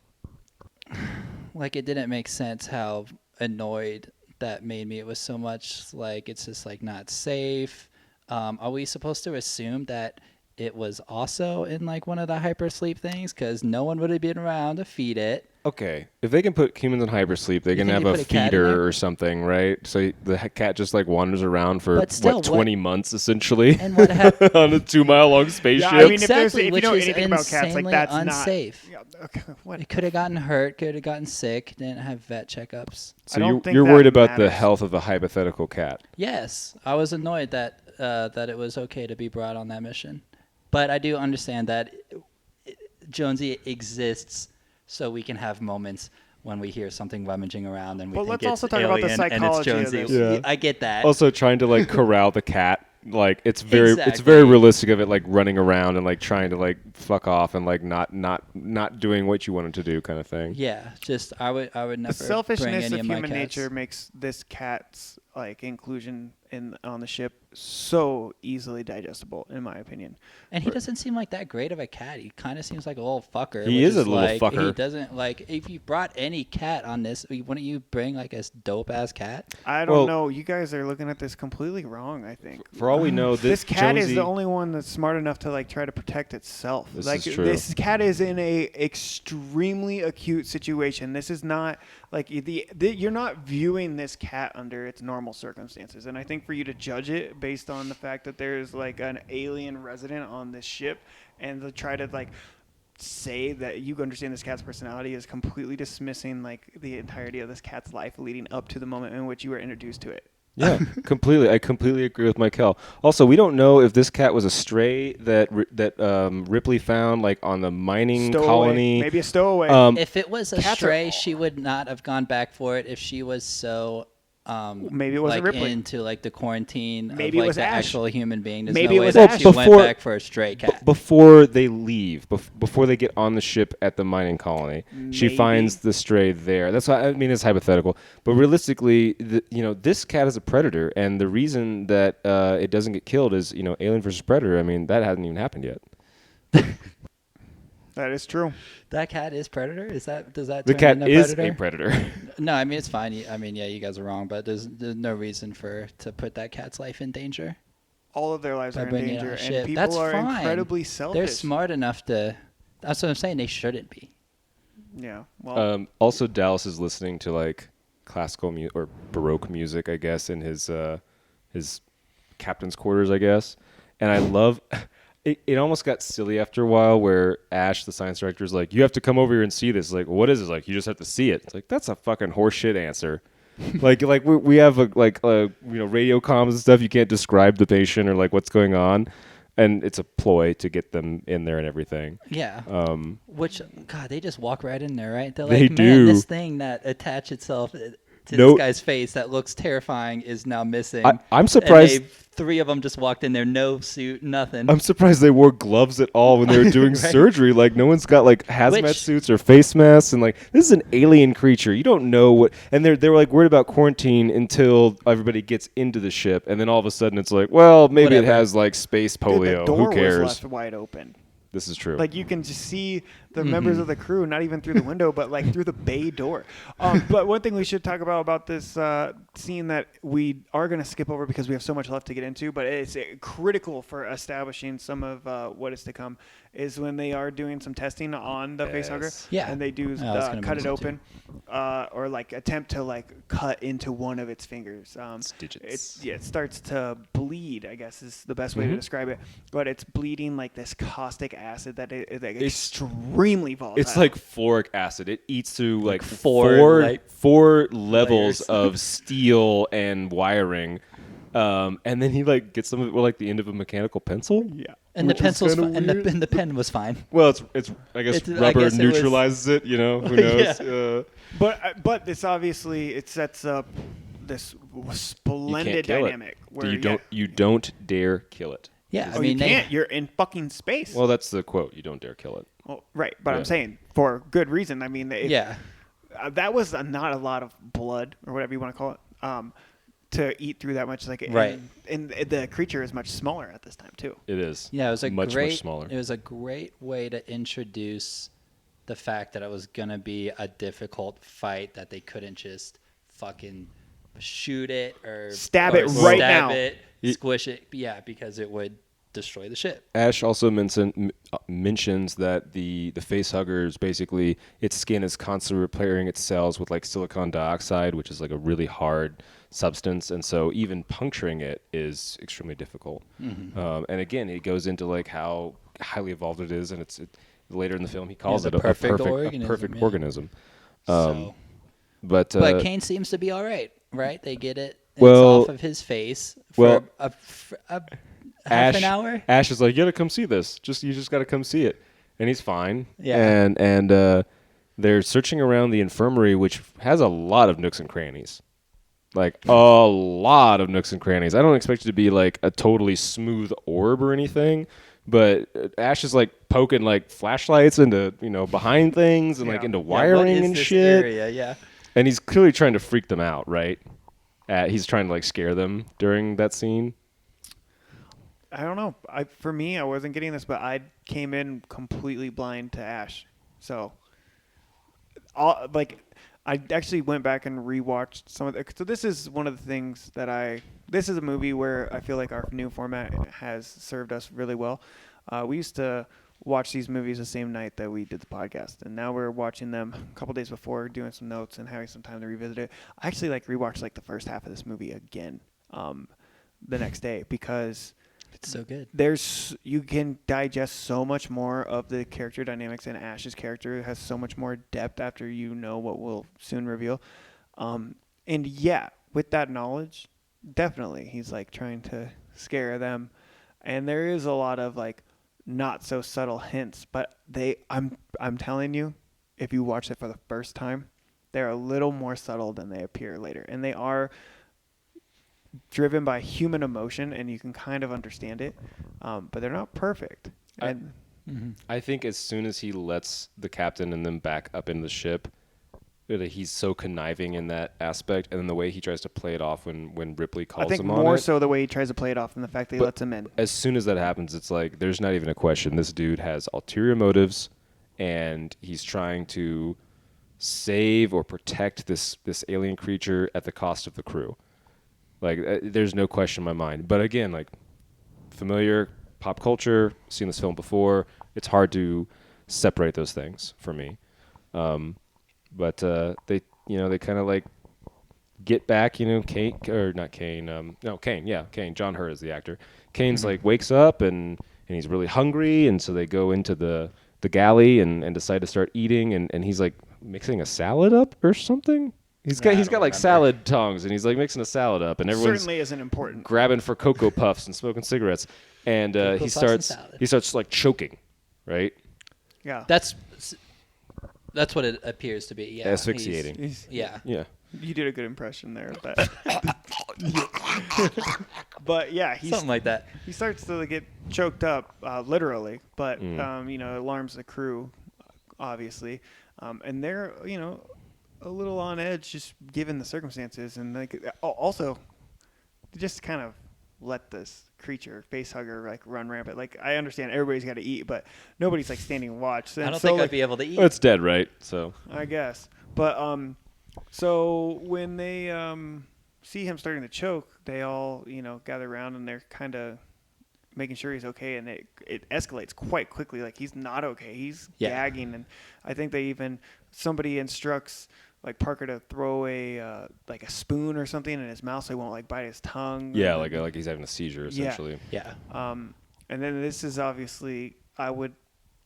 it didn't make sense how annoyed that made me. It was so much like it's just like not safe. Are we supposed to assume that it was also in like one of the hypersleep things? Because no one would have been around to feed it. Okay, if they can put humans in hypersleep, they can have a feeder or something, right? So the cat just like wanders around for 20 months essentially, and what happened on a 2-mile-long spaceship. Yeah, I mean, exactly, if you know anything about cats, like that's unsafe. not. Yeah, okay, what? It could have gotten hurt, could have gotten sick, didn't have vet checkups. So you're worried about the health of a hypothetical cat. Yes, I was annoyed that it was okay to be brought on that mission, but I do understand that Jonesy exists so we can have moments when we hear something rummaging around and we think let's it's also talk alien about the psychology and it's of Jonesy. this. Yeah. I get that. Also trying to like corral the cat. Like it's very Exactly. realistic of it like running around and like trying to like fuck off and like not doing what you want it to do kind of thing. Yeah, just I would never The bring selfishness any of my human cats. nature makes this cat's like inclusion on the ship so easily digestible, in my opinion. And he doesn't seem like that great of a cat. He kind of seems like a little fucker. He which is a little like, fucker. He doesn't like. If you brought any cat on this, wouldn't you bring like a dope ass cat? I don't know. You guys are looking at this completely wrong, I think. For all we know, this cat is Jonesy, the only one that's smart enough to like try to protect itself. This is true. This cat is in a extremely acute situation. This is not like you're not viewing this cat under its normal circumstances. And I think for you to judge it based on the fact that there's like an alien resident on this ship and to try to like say that you understand this cat's personality is completely dismissing like the entirety of this cat's life leading up to the moment in which you were introduced to it. Yeah, completely. I completely agree with Michael. Also, we don't know if this cat was a stray that Ripley found like on the mining colony. Maybe a stowaway. If it was a stray, she would not have gone back for it if she was so maybe it wasn't like Ripley. into like the quarantine Maybe of it like was the Ash. actual human being. There's Maybe no it way was that Ash. she went back for a stray cat. Before they leave, before they get on the ship at the mining colony, she Maybe. finds the stray there. That's why I mean it's hypothetical, but realistically, this cat is a predator, and the reason that it doesn't get killed is Alien versus Predator. I mean that hasn't even happened yet. That is true. That cat is predator. Does that The turn cat into is predator? a predator. No, I mean it's fine. I mean, yeah, you guys are wrong, but there's no reason to put that cat's life in danger. All of their lives By are in bringing it danger, on a and ship. people That's are fine. incredibly selfish. They're smart enough to. That's what I'm saying. They shouldn't be. Yeah. Well, Also, Dallas is listening to like classical or Baroque music, I guess, in his captain's quarters, I guess. And I love. It almost got silly after a while where Ash, the science director, is like, you have to come over here and see this. Like, what is this? Like, you just have to see it. It's like, that's a fucking horseshit answer. like we have radio comms and stuff. You can't describe the patient or like what's going on. And it's a ploy to get them in there and everything. Yeah. Which, God, they just walk right in there, right? They're They like, do. man, this thing that attached itself to Nope. this guy's face that looks terrifying is now missing. I'm surprised. And three of them just walked in there, no suit, nothing. I'm surprised they wore gloves at all when they were doing surgery. Like, no one's got like hazmat suits or face masks, and like this is an alien creature. You don't know what. And they were like worried about quarantine until everybody gets into the ship, and then all of a sudden it's like, well, maybe it has like space polio. dude, the door Who cares? was left wide open. This is true. Like you can just see the members of the crew, not even through the window, but like through the bay door. But one thing we should talk about this scene that we are going to skip over because we have so much left to get into, but it's critical for establishing some of what is to come, is when they are doing some testing on the facehugger. Yeah. And they do cut it open or like attempt to like cut into one of its fingers. Digits. It starts to bleed, I guess is the best way to describe it. But it's bleeding like this caustic acid that is like extremely volatile. It's like fluoric acid. It eats through like four levels layers. of steel and wiring. And then he like gets some of it with like the end of a mechanical pencil. Yeah. And the Which is pencil's kinda and weird. the pen was fine. Well, it's I guess rubber it was- neutralizes it. You know, who knows? Yeah. But it's obviously it sets up this splendid kill it. dynamic where You don't dare kill it. Yeah, I you mean, can't. You're in fucking space. Well, that's the quote. You don't dare kill it. Well, right, but Yeah. I'm saying for good reason. I mean, yeah. That was not a lot of blood or whatever you want to call it to eat through that much. Like, Right. And the creature is much smaller at this time too. It is. Yeah, it was much smaller. It was a great way to introduce the fact that it was gonna be a difficult fight, that they couldn't just fucking shoot it or Stab it right stab now. it, squish it. Yeah, because it would destroy the ship. Ash also mentions that the facehugger is basically its skin is constantly repairing its cells with like silicon dioxide, which is like a really hard substance, and so even puncturing it is extremely difficult. And again, it goes into like how highly evolved it is, and it's later in the film he calls it a perfect organism. So, But Kane seems to be all right, right? They get it. Well- It's off of his face for a half an hour. Ash is like, you gotta come see this. You just gotta come see it, and he's fine. Yeah. And they're searching around the infirmary, which has a lot of nooks and crannies, like a lot of nooks and crannies. I don't expect it to be like a totally smooth orb or anything, but Ash is like poking like flashlights into behind things and like into wiring what is and this shit. area? Yeah. And he's clearly trying to freak them out, right? He's trying to like scare them during that scene. I don't know. For me, I wasn't getting this, but I came in completely blind to Ash. So, I actually went back and rewatched some of the. So this is one of the things that This is a movie where I feel like our new format has served us really well. We used to watch these movies the same night that we did the podcast, and now we're watching them a couple days before, doing some notes and having some time to revisit it. I actually rewatched the first half of this movie again the next day because It's so good. You can digest so much more of the character dynamics, and Ash's character has so much more depth after you know what we'll soon reveal. And yeah, with that knowledge, definitely he's like trying to scare them, and there is a lot of like not so subtle hints, but I'm telling you, if you watch it for the first time, they're a little more subtle than they appear later, and they are driven by human emotion, and you can kind of understand it, but they're not perfect. And I think as soon as he lets the captain and them back up in the ship, that he's so conniving in that aspect, and then the way he tries to play it off when Ripley calls him on it. more so the way he tries to play it off than the fact that he lets him in. As soon as that happens, it's like there's not even a question. This dude has ulterior motives, and he's trying to save or protect this alien creature at the cost of the crew. Like, there's no question in my mind. But again, like, familiar pop culture, seen this film before. It's hard to separate those things for me. But they kind of like get back. Kane. Yeah, Kane. John Hurt is the actor. Kane's like wakes up and he's really hungry, and so they go into the galley and decide to start eating, and he's like mixing a salad up or something. He's got like remember. Salad tongs, and he's like mixing a salad up, and everyone's certainly isn't important. Grabbing for Cocoa Puffs and smoking cigarettes, and he starts like choking, right? Yeah, that's what it appears to be. Yeah, asphyxiating. Yeah. You did a good impression there. But yeah, something like that. He starts to get choked up, literally, but it alarms the crew, obviously, and they're a little on edge just given the circumstances, and like also just kind of let this creature Facehugger like run rampant. Like, I understand everybody's got to eat, but nobody's like standing watch. I don't think I'd be able to eat. Well, it's dead, right? So I guess, but so when they see him starting to choke, they all gather around, and they're kind of making sure he's okay, and it escalates quite quickly. Like, he's not okay. He's gagging, and I think somebody instructs like Parker to throw a spoon or something in his mouth so he won't like bite his tongue. Yeah, like he's having a seizure essentially. Yeah. And then this is obviously I don't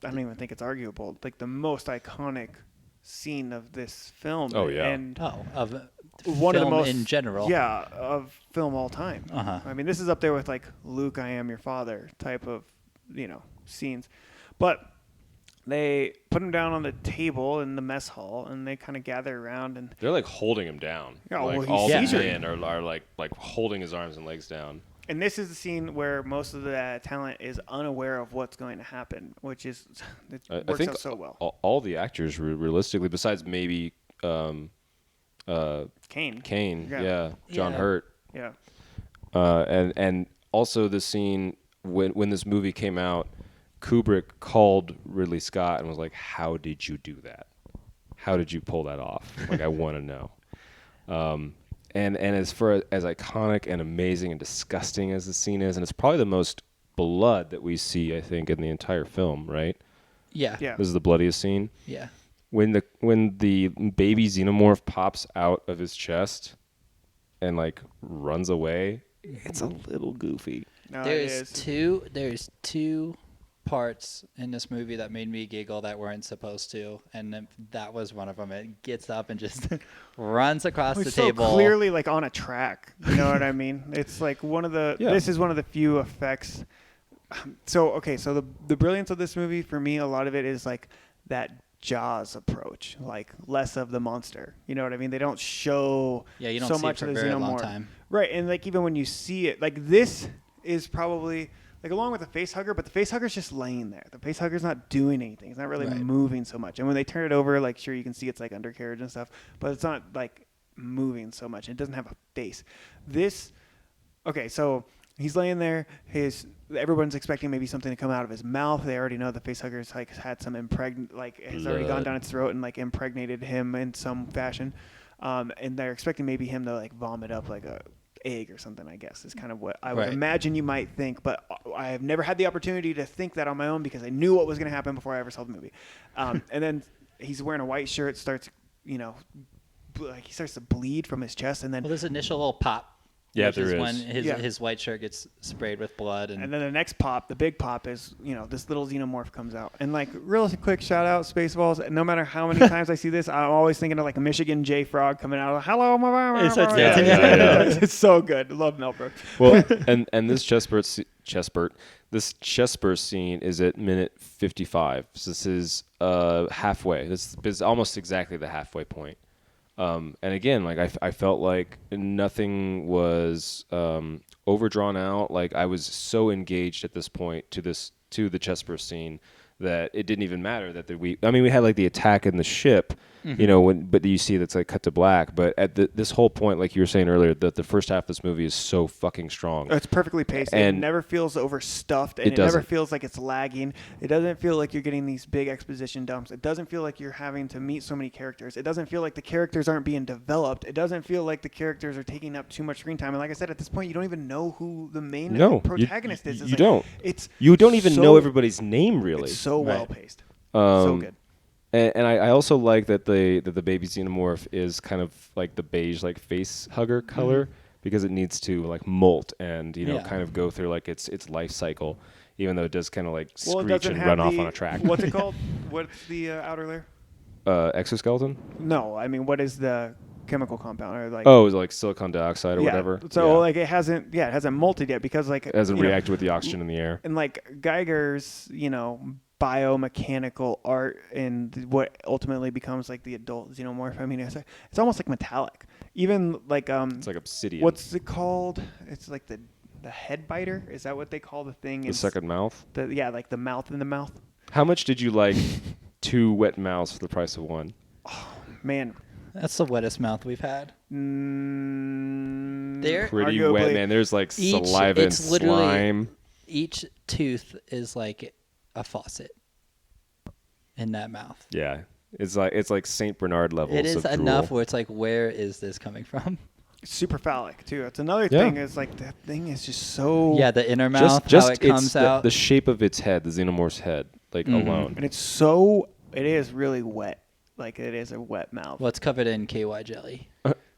even think it's arguable, like the most iconic scene of this film. Oh yeah. And of one film of the most in general. Yeah, of film all time. Uh-huh. I mean, this is up there with like Luke, I am your father type of scenes, but they put him down on the table in the mess hall, and they kind of gather around, and they're like holding him down. Yeah, like well, all the seizuring. men are like holding his arms and legs down. And this is the scene where most of the talent is unaware of what's going to happen, which is works out so well. All the actors, realistically, besides maybe Kane, yeah, John Hurt, yeah, and also the scene when this movie came out, Kubrick called Ridley Scott and was like, "How did you do that? How did you pull that off? Like, I want to know." And as iconic and amazing and disgusting as the scene is, and it's probably the most blood that we see, I think, in the entire film, right? Yeah. This is the bloodiest scene. Yeah. When the baby Xenomorph pops out of his chest and like runs away, it's a little goofy. No, There's two parts in this movie that made me giggle that weren't supposed to, and that was one of them. It gets up and just runs across the table. Clearly, like on a track. You know what I mean? It's like one of the. Yeah. This is one of the few effects. So the brilliance of this movie for me, a lot of it is like that Jaws approach, like less of the monster. You know what I mean? They don't show you don't so see much it for of a the very Xenomorph. long time. Right, and like even when you see it, like this is probably. Like, along with the Facehugger, but the Facehugger's just laying there. The Facehugger's not doing anything. It's not really moving so much. And when they turn it over, like, sure, you can see it's, like, undercarriage and stuff, but it's not, like, moving so much. It doesn't have a face. So he's laying there. Everyone's expecting maybe something to come out of his mouth. They already know the Facehugger's, like, had some has already gone down its throat and, like, impregnated him in some fashion. And they're expecting maybe him to, like, vomit up, like, a egg or something, I guess, is kind of what I would imagine you might think, but I have never had the opportunity to think that on my own because I knew what was going to happen before I ever saw the movie. And then he's wearing a white shirt, starts, he starts to bleed from his chest, and then this initial little pop Yeah, which there is is. when Yeah. his white shirt gets sprayed with blood, And then the next pop, the big pop, is this little xenomorph comes out. And like real quick shout out Spaceballs. No matter how many times I see this, I'm always thinking of like a Michigan J Frog coming out. Hello, It starts dancing. It's so good. Love Mel Brooks. Well, and this chest burst scene is at minute 55. So this is halfway. This is almost exactly the halfway point. And again, like I felt like nothing was overdrawn out. Like I was so engaged at this point to the chest burst scene that it didn't even matter that we had like the attack in the ship, but you see that's like cut to black. But at this whole point, like you were saying earlier, that the first half of this movie is so fucking strong. It's perfectly paced. And it never feels overstuffed, and it never doesn't. feels like it's lagging. It doesn't feel like you're getting these big exposition dumps. It doesn't feel like you're having to meet so many characters. It doesn't feel like the characters aren't being developed. It doesn't feel like the characters are taking up too much screen time. And like I said, at this point, you don't even know who the main protagonist is. You don't. It's You don't even so- know everybody's name really. It's so Right. well paced. So good. And I also like that the baby xenomorph is kind of like the beige like face hugger color because it needs to like molt and kind of go through like its life cycle, even though it does kind of like It screech doesn't and have run off the- on a track. What's it called? What's the outer layer? Exoskeleton? No, I mean, what is the chemical compound? Or like, Oh, is it like silicon dioxide or whatever? So like it hasn't molted yet because like it hasn't reacted with the oxygen in the air. And like Geiger's, biomechanical art and what ultimately becomes like the adult xenomorph. I mean, it's almost like metallic. Even like It's like obsidian. what's it called? It's like the head biter. Is that what they call the thing? the second mouth? Like the mouth in the mouth. How much did you like 2 wet mouths for the price of 1? Man, that's the wettest mouth we've had. There, Pretty arguably- wet, man. There's like saliva and it's literally- slime. each tooth is like a faucet in that mouth. Yeah. It's like Saint Bernard levels It is of drool. enough where it's like, where is this coming from? super phallic too. It's another Yeah. thing. Is like that thing is just so Yeah, the inner mouth, just how it comes out. the shape of its head, the xenomorph's head, like alone. and it is really wet. Like it is a wet mouth. Well, it's covered in KY jelly.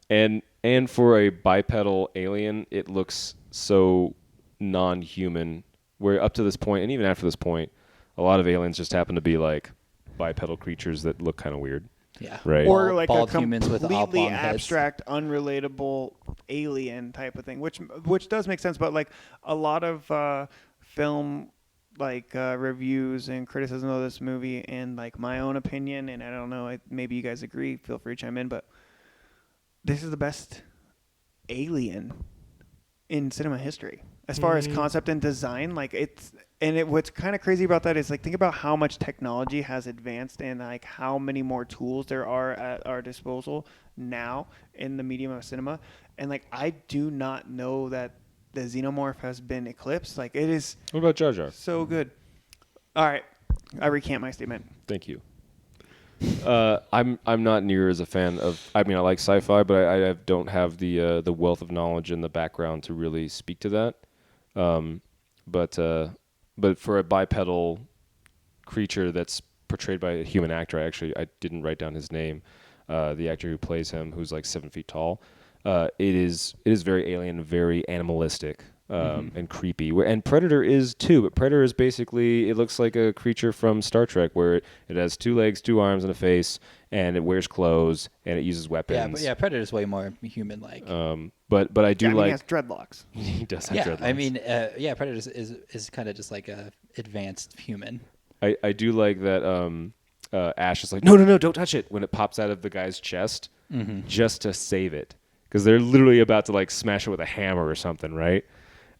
And for a bipedal alien, it looks so non-human. Where up to this point, and even after this point, a lot of aliens just happen to be like bipedal creatures that look kind of weird. Yeah. Right. Or Bald- like bald a humans with completely oblong heads. abstract, unrelatable alien type of thing, which does make sense. But like a lot of film reviews and criticism of this movie, and like my own opinion, and I don't know, maybe you guys agree. Feel free to chime in, but this is the best alien in cinema history as far as concept and design. Like what's kind of crazy about that is like think about how much technology has advanced and like how many more tools there are at our disposal now in the medium of cinema. And like I do not know that the xenomorph has been eclipsed. Like it is What about Jar Jar? so good. All right, I recant my statement. Thank you. I'm not near as a fan of. I mean, I like sci-fi, but I don't have the wealth of knowledge and the background to really speak to that. But for a bipedal creature that's portrayed by a human actor, I didn't write down his name. The actor who plays him, who's like 7 feet tall. It is very alien, very animalistic. And creepy, and Predator is too. But Predator is basically, it looks like a creature from Star Trek, where it has 2 legs, 2 arms, and a face, and it wears clothes, and it uses weapons. Predator's way more human-like. But I do He like has dreadlocks. he does have yeah, dreadlocks. I mean, Predator is kind of just like a advanced human. I do like that. Ash is like, no, don't touch it when it pops out of the guy's chest, just to save it, because they're literally about to like smash it with a hammer or something, right?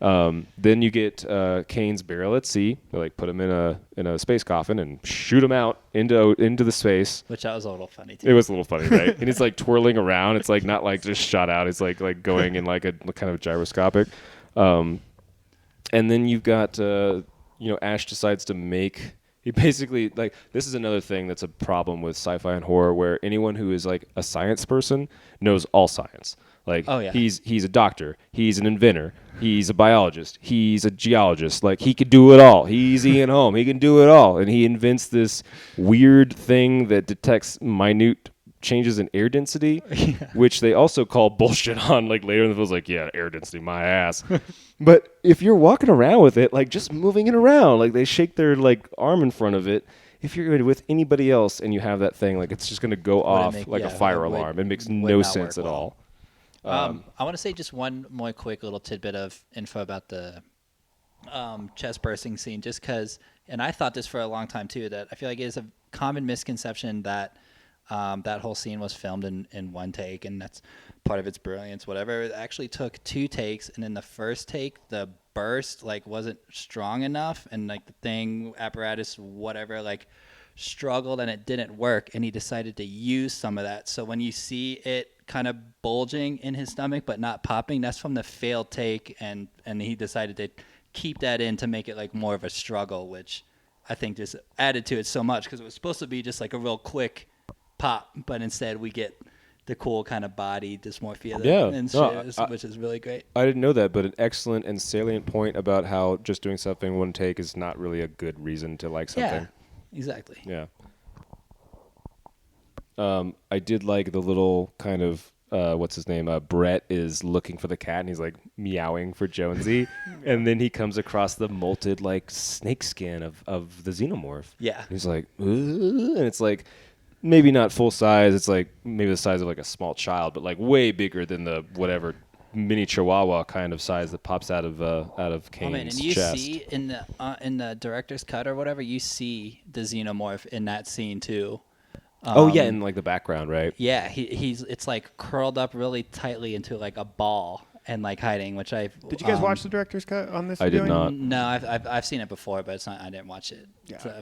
Then you get Kane's barrel at sea. They like put him in a space coffin and shoot him out into the space. Which that was a little funny too. It was a little funny, right? And it's like twirling around. It's like not like just shot out. It's like going in like a kind of gyroscopic. And then you've got Ash decides to make. He basically, like, this is another thing that's a problem with sci-fi and horror, where anyone who is like a science person knows all science. Like, oh, yeah. he's a doctor, he's an inventor, he's a biologist, he's a geologist. Like, he could do it all. He's Ian Holm. He can do it all. And he invents this weird thing that detects minute changes in air density, which they also call bullshit on. Like later in the film, it's like, yeah, air density, my ass. But if you're walking around with it, like just moving it around, like they shake their like arm in front of it. If you're with anybody else and you have that thing, like it's just going to go off like a fire alarm. It makes no sense at all. I want to say just one more quick little tidbit of info about the chest bursting scene, just because, and I thought this for a long time too, that I feel like it is a common misconception that that whole scene was filmed in one take, and that's part of its brilliance, whatever. It actually took 2 takes, and in the first take, the burst like wasn't strong enough, and like the thing, apparatus, whatever, like struggled and it didn't work, and he decided to use some of that. So when you see it kind of bulging in his stomach but not popping, that's from the failed take, and he decided to keep that in to make it like more of a struggle, which I think just added to it so much, because it was supposed to be just like a real quick pop, but instead we get the cool kind of body dysmorphia which is really great. I didn't know that, but an excellent and salient point about how just doing something one take is not really a good reason to like something. Yeah, exactly. Yeah. I did like the little kind of what's his name? Brett is looking for the cat, and he's like meowing for Jonesy, and then he comes across the molted like snake skin of the Xenomorph. Yeah. And he's like, and it's like maybe not full size. It's like maybe the size of like a small child, but like way bigger than the whatever mini Chihuahua kind of size that pops out of Kane's and you chest. see in the director's cut or whatever, you see the Xenomorph in that scene too. In like the background, right? Yeah, it's like curled up really tightly into like a ball and like hiding. Which did you guys watch the director's cut on this? I did not. No, I've seen it before, but it's not. I didn't watch it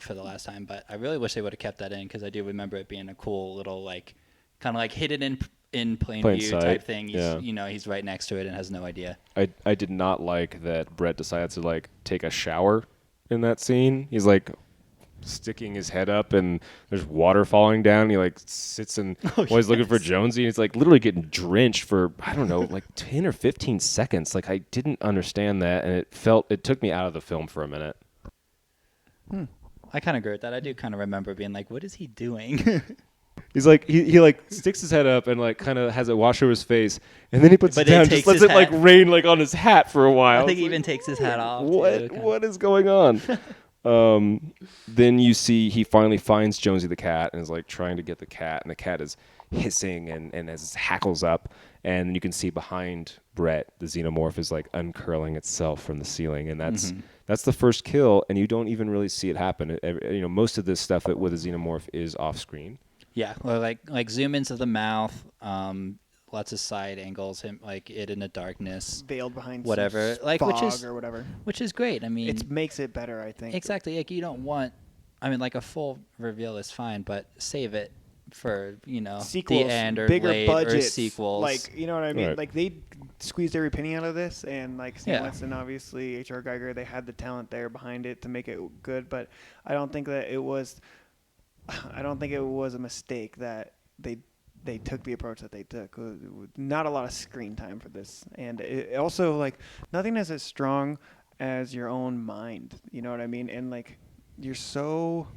for the last time. But I really wish they would have kept that in, because I do remember it being a cool little like kind of like hidden in plain view sight type thing. Yeah. He's right next to it and has no idea. I did not like that Brett decided to like take a shower in that scene. He's like sticking his head up and there's water falling down. He like sits and while he's looking for Jonesy, and he's like literally getting drenched for I don't know like 10 or 15 seconds. Like I didn't understand that, and it took me out of the film for a minute. I kind of agree with that. I do kind of remember being like, what is he doing? He's like he like sticks his head up and like kind of has it wash over his face, and then he puts it down and just lets it like rain like on his hat for a while. I think he even takes his hat off. What is going on? Then you see he finally finds Jonesy the cat and is like trying to get the cat, and the cat is hissing and as his hackles up, and you can see behind Brett the Xenomorph is like uncurling itself from the ceiling, and that's the first kill, and you don't even really see it happen. Most of this stuff with a Xenomorph is off screen. Yeah, or like zoom into the mouth, lots of side angles, him like it in the darkness, veiled behind whatever, some like fog or whatever, which is great. I mean, it makes it better, I think. Exactly. Like you don't want, I mean, like a full reveal is fine, but save it for sequels, the end or bigger late budgets, or sequels. Like what I mean? Right. Like they squeezed every penny out of this, and like Sam Yeah. Weston, obviously H.R. Geiger, they had the talent there behind it to make it good. But I don't think that it was. I don't think it was a mistake that they took the approach that they took. Not a lot of screen time for this, and it also like nothing is as strong as your own mind. You know what I mean? And like you're so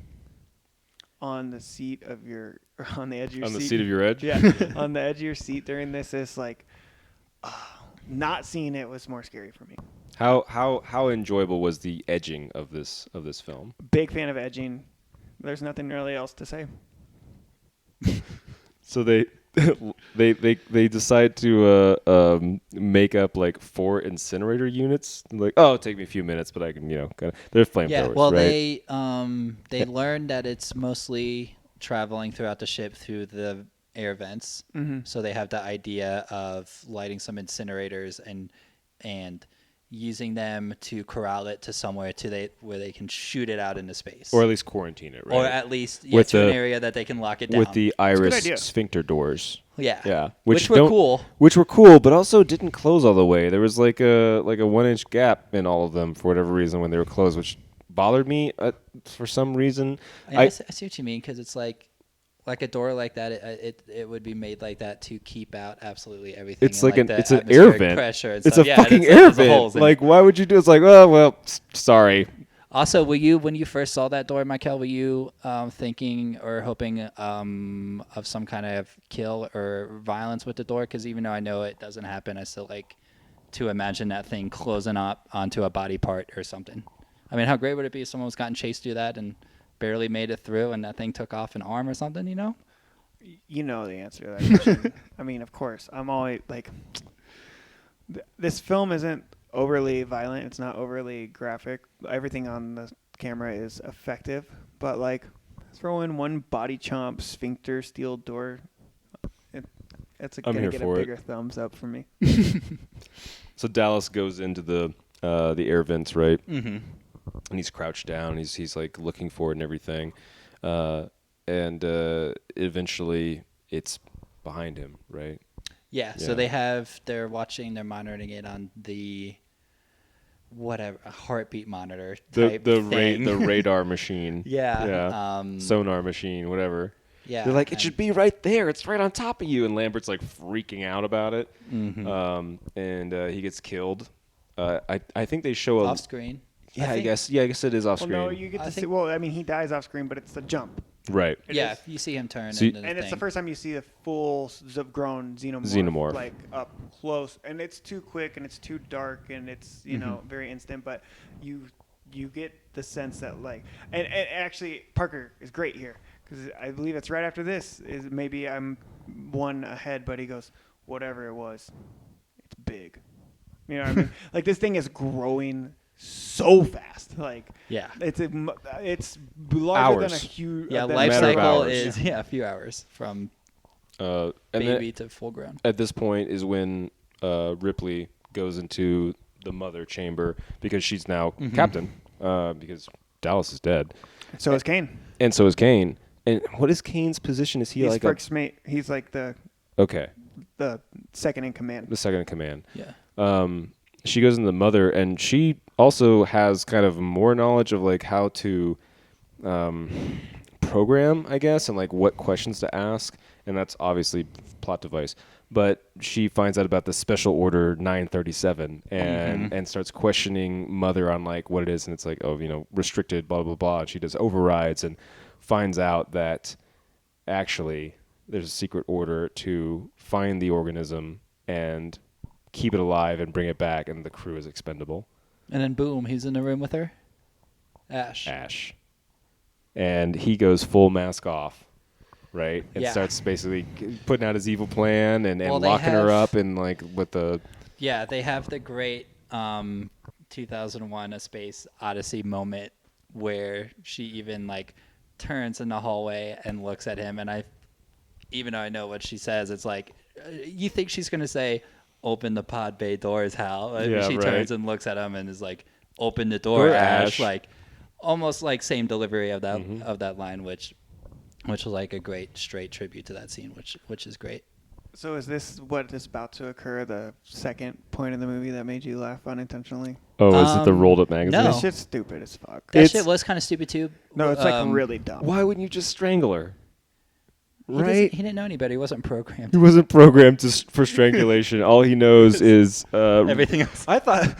on the seat of your on the edge of your seat. On the seat of your edge? Yeah, on the edge of your seat during this. It's like not seeing it was more scary for me. How enjoyable was the edging of this film? Big fan of edging. There's nothing really else to say. So they decide to make up like 4 incinerator units. Like, oh, it'll take me a few minutes, but I can kind of. They're flamethrowers, Yeah, well, right? they learned that it's mostly traveling throughout the ship through the air vents. Mm-hmm. So they have the idea of lighting some incinerators and using them to corral it to somewhere where they can shoot it out into space, Or at least quarantine it, right? or at least With to an the- area that they can lock it down. With the iris idea. sphincter doors. yeah, Which were don't- cool. Which were cool, but also didn't close all the way. There was like a 1-inch gap in all of them for whatever reason when they were closed, which bothered me for some reason. I see what you mean, because it's like a door like that. It would be made like that to keep out absolutely everything. It's and like the it's an air atmospheric vent. pressure and It's stuff. a Yeah, fucking it's air there's vent. holes in it. Like, why would you do? It's like, oh well, sorry. Also, when you first saw that door, Michael, were you thinking or hoping of some kind of kill or violence with the door? Because even though I know it doesn't happen, I still like to imagine that thing closing up onto a body part or something. I mean, how great would it be if someone was gotten chased through that and barely made it through, and that thing took off an arm or something? You know? You know the answer to that question. I mean, of course. I'm always like, this film isn't overly violent. It's not overly graphic. Everything on the camera is effective. But like, throw in one body chomp sphincter steel door. It's gonna get a bigger thumbs up for me. So Dallas goes into the air vents, right? Mm-hmm. And he's crouched down. He's like looking for it and everything. And eventually it's behind him, right? Yeah. So they're monitoring it on the heartbeat monitor type thing. The radar machine. Yeah. Sonar machine, whatever. Yeah. They're like, it should be right there. It's right on top of you. And Lambert's like freaking out about it. Mm-hmm. And he gets killed. I think they show off screen. Yeah, I guess it is off screen. Well, no, you get to see. Well, I mean, he dies off screen, but it's the jump. Right. You see him turn. And it's the first time you see the full grown xenomorph. Like up close. And it's too quick and it's too dark and it's, you know, very instant. But you get the sense that like, and actually Parker is great here. Because I believe it's right after this. Is maybe I'm one ahead, but he goes, whatever it was, it's big. You know what I mean? Like this thing is growing so fast. Like it's larger than a huge. Yeah, life cycle is a few hours from baby to full grown. At this point is when Ripley goes into the mother chamber because she's now captain because Dallas is dead. So is Kane. And so is Kane. And what is Kane's position? Is he he's like first mate? He's like the second in command. The second in command. Yeah. She goes into the mother, and she also has kind of more knowledge of like how to program, I guess, and like what questions to ask. And that's obviously plot device. But she finds out about the Special Order 937 and starts questioning Mother on like what it is, and it's like, oh, you know, restricted, blah blah blah. And she does overrides and finds out that actually there's a secret order to find the organism and keep it alive and bring it back, and the crew is expendable. And then boom, he's in the room with her. Ash. And he goes full mask off, right? And starts basically putting out his evil plan and locking her up and like with the... Yeah, they have the great 2001 A Space Odyssey moment where she even like turns in the hallway and looks at him, and even though I know what she says, it's like you think she's gonna say, "Open the pod bay doors, Hal." She turns and looks at him and is like, "Open the door, Ash." Like almost like same delivery of that of that line, which was like a great straight tribute to that scene, which is great. So is this what is about to occur? The second point in the movie that made you laugh unintentionally? Oh, is it the rolled up magazine? No. This shit's stupid as fuck. That shit was kind of stupid too. No, it's like really dumb. Why wouldn't you just strangle her? He didn't know any better. He wasn't programmed. He wasn't programmed for strangulation. All he knows is everything else. I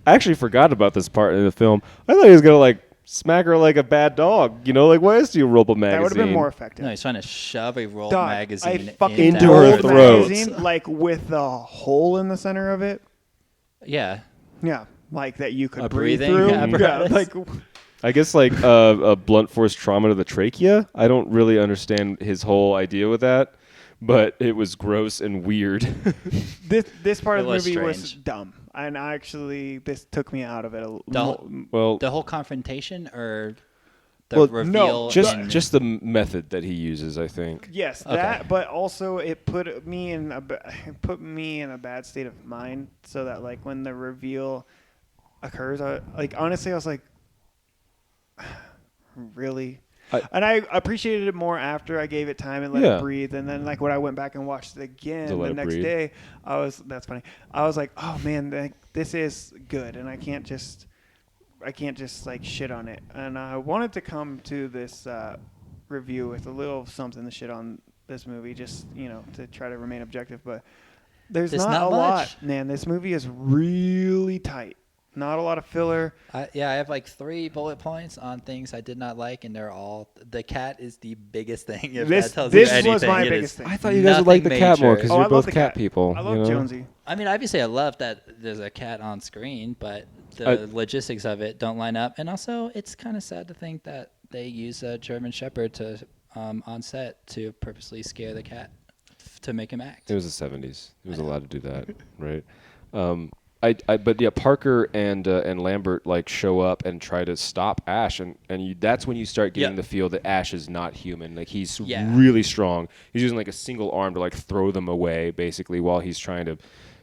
actually forgot about this part in the film. I thought he was gonna like smack her like a bad dog. You know, like why is he a rolled up magazine? That would have been more effective. No, he's trying to shove a rolled magazine into her throat, like with a hole in the center of it. Yeah. Yeah, like that you could breathe through. Yeah, like. I guess like a blunt force trauma to the trachea. I don't really understand his whole idea with that, but it was gross and weird. This part of the movie strange. was dumb, and this took me out of it. The whole confrontation or the reveal. No, just the method that he uses, I think. Yes, that, but also it put me in a bad state of mind, so that like when the reveal occurs, honestly, I was like, really? And I appreciated it more after I gave it time and let it breathe. And then like when I went back and watched it again the next day, that's funny. I was like, oh man, this is good, and I can't just like shit on it. And I wanted to come to this review with a little something to shit on this movie, just to try to remain objective. But there's not a lot, man. This movie is really tight. Not a lot of filler. I have like 3 bullet points on things I did not like, and they're all the cat is the biggest thing. If This- that tells this you anything, was my it biggest is thing. I thought you guys would like the nothing cat more major. because Oh, I you're love both the cat cat. people. I love you know? Jonesy. I mean, obviously, I love that there's a cat on screen, but the logistics of it don't line up. And also, it's kind of sad to think that they use a German Shepherd to on set to purposely scare the cat to make him act. It was the 70s. He was allowed to do that, right? But yeah, Parker and Lambert like show up and try to stop Ash, and that's when you start getting the feel that Ash is not human. Like he's really strong. He's using like a single arm to like throw them away, basically, while he's trying to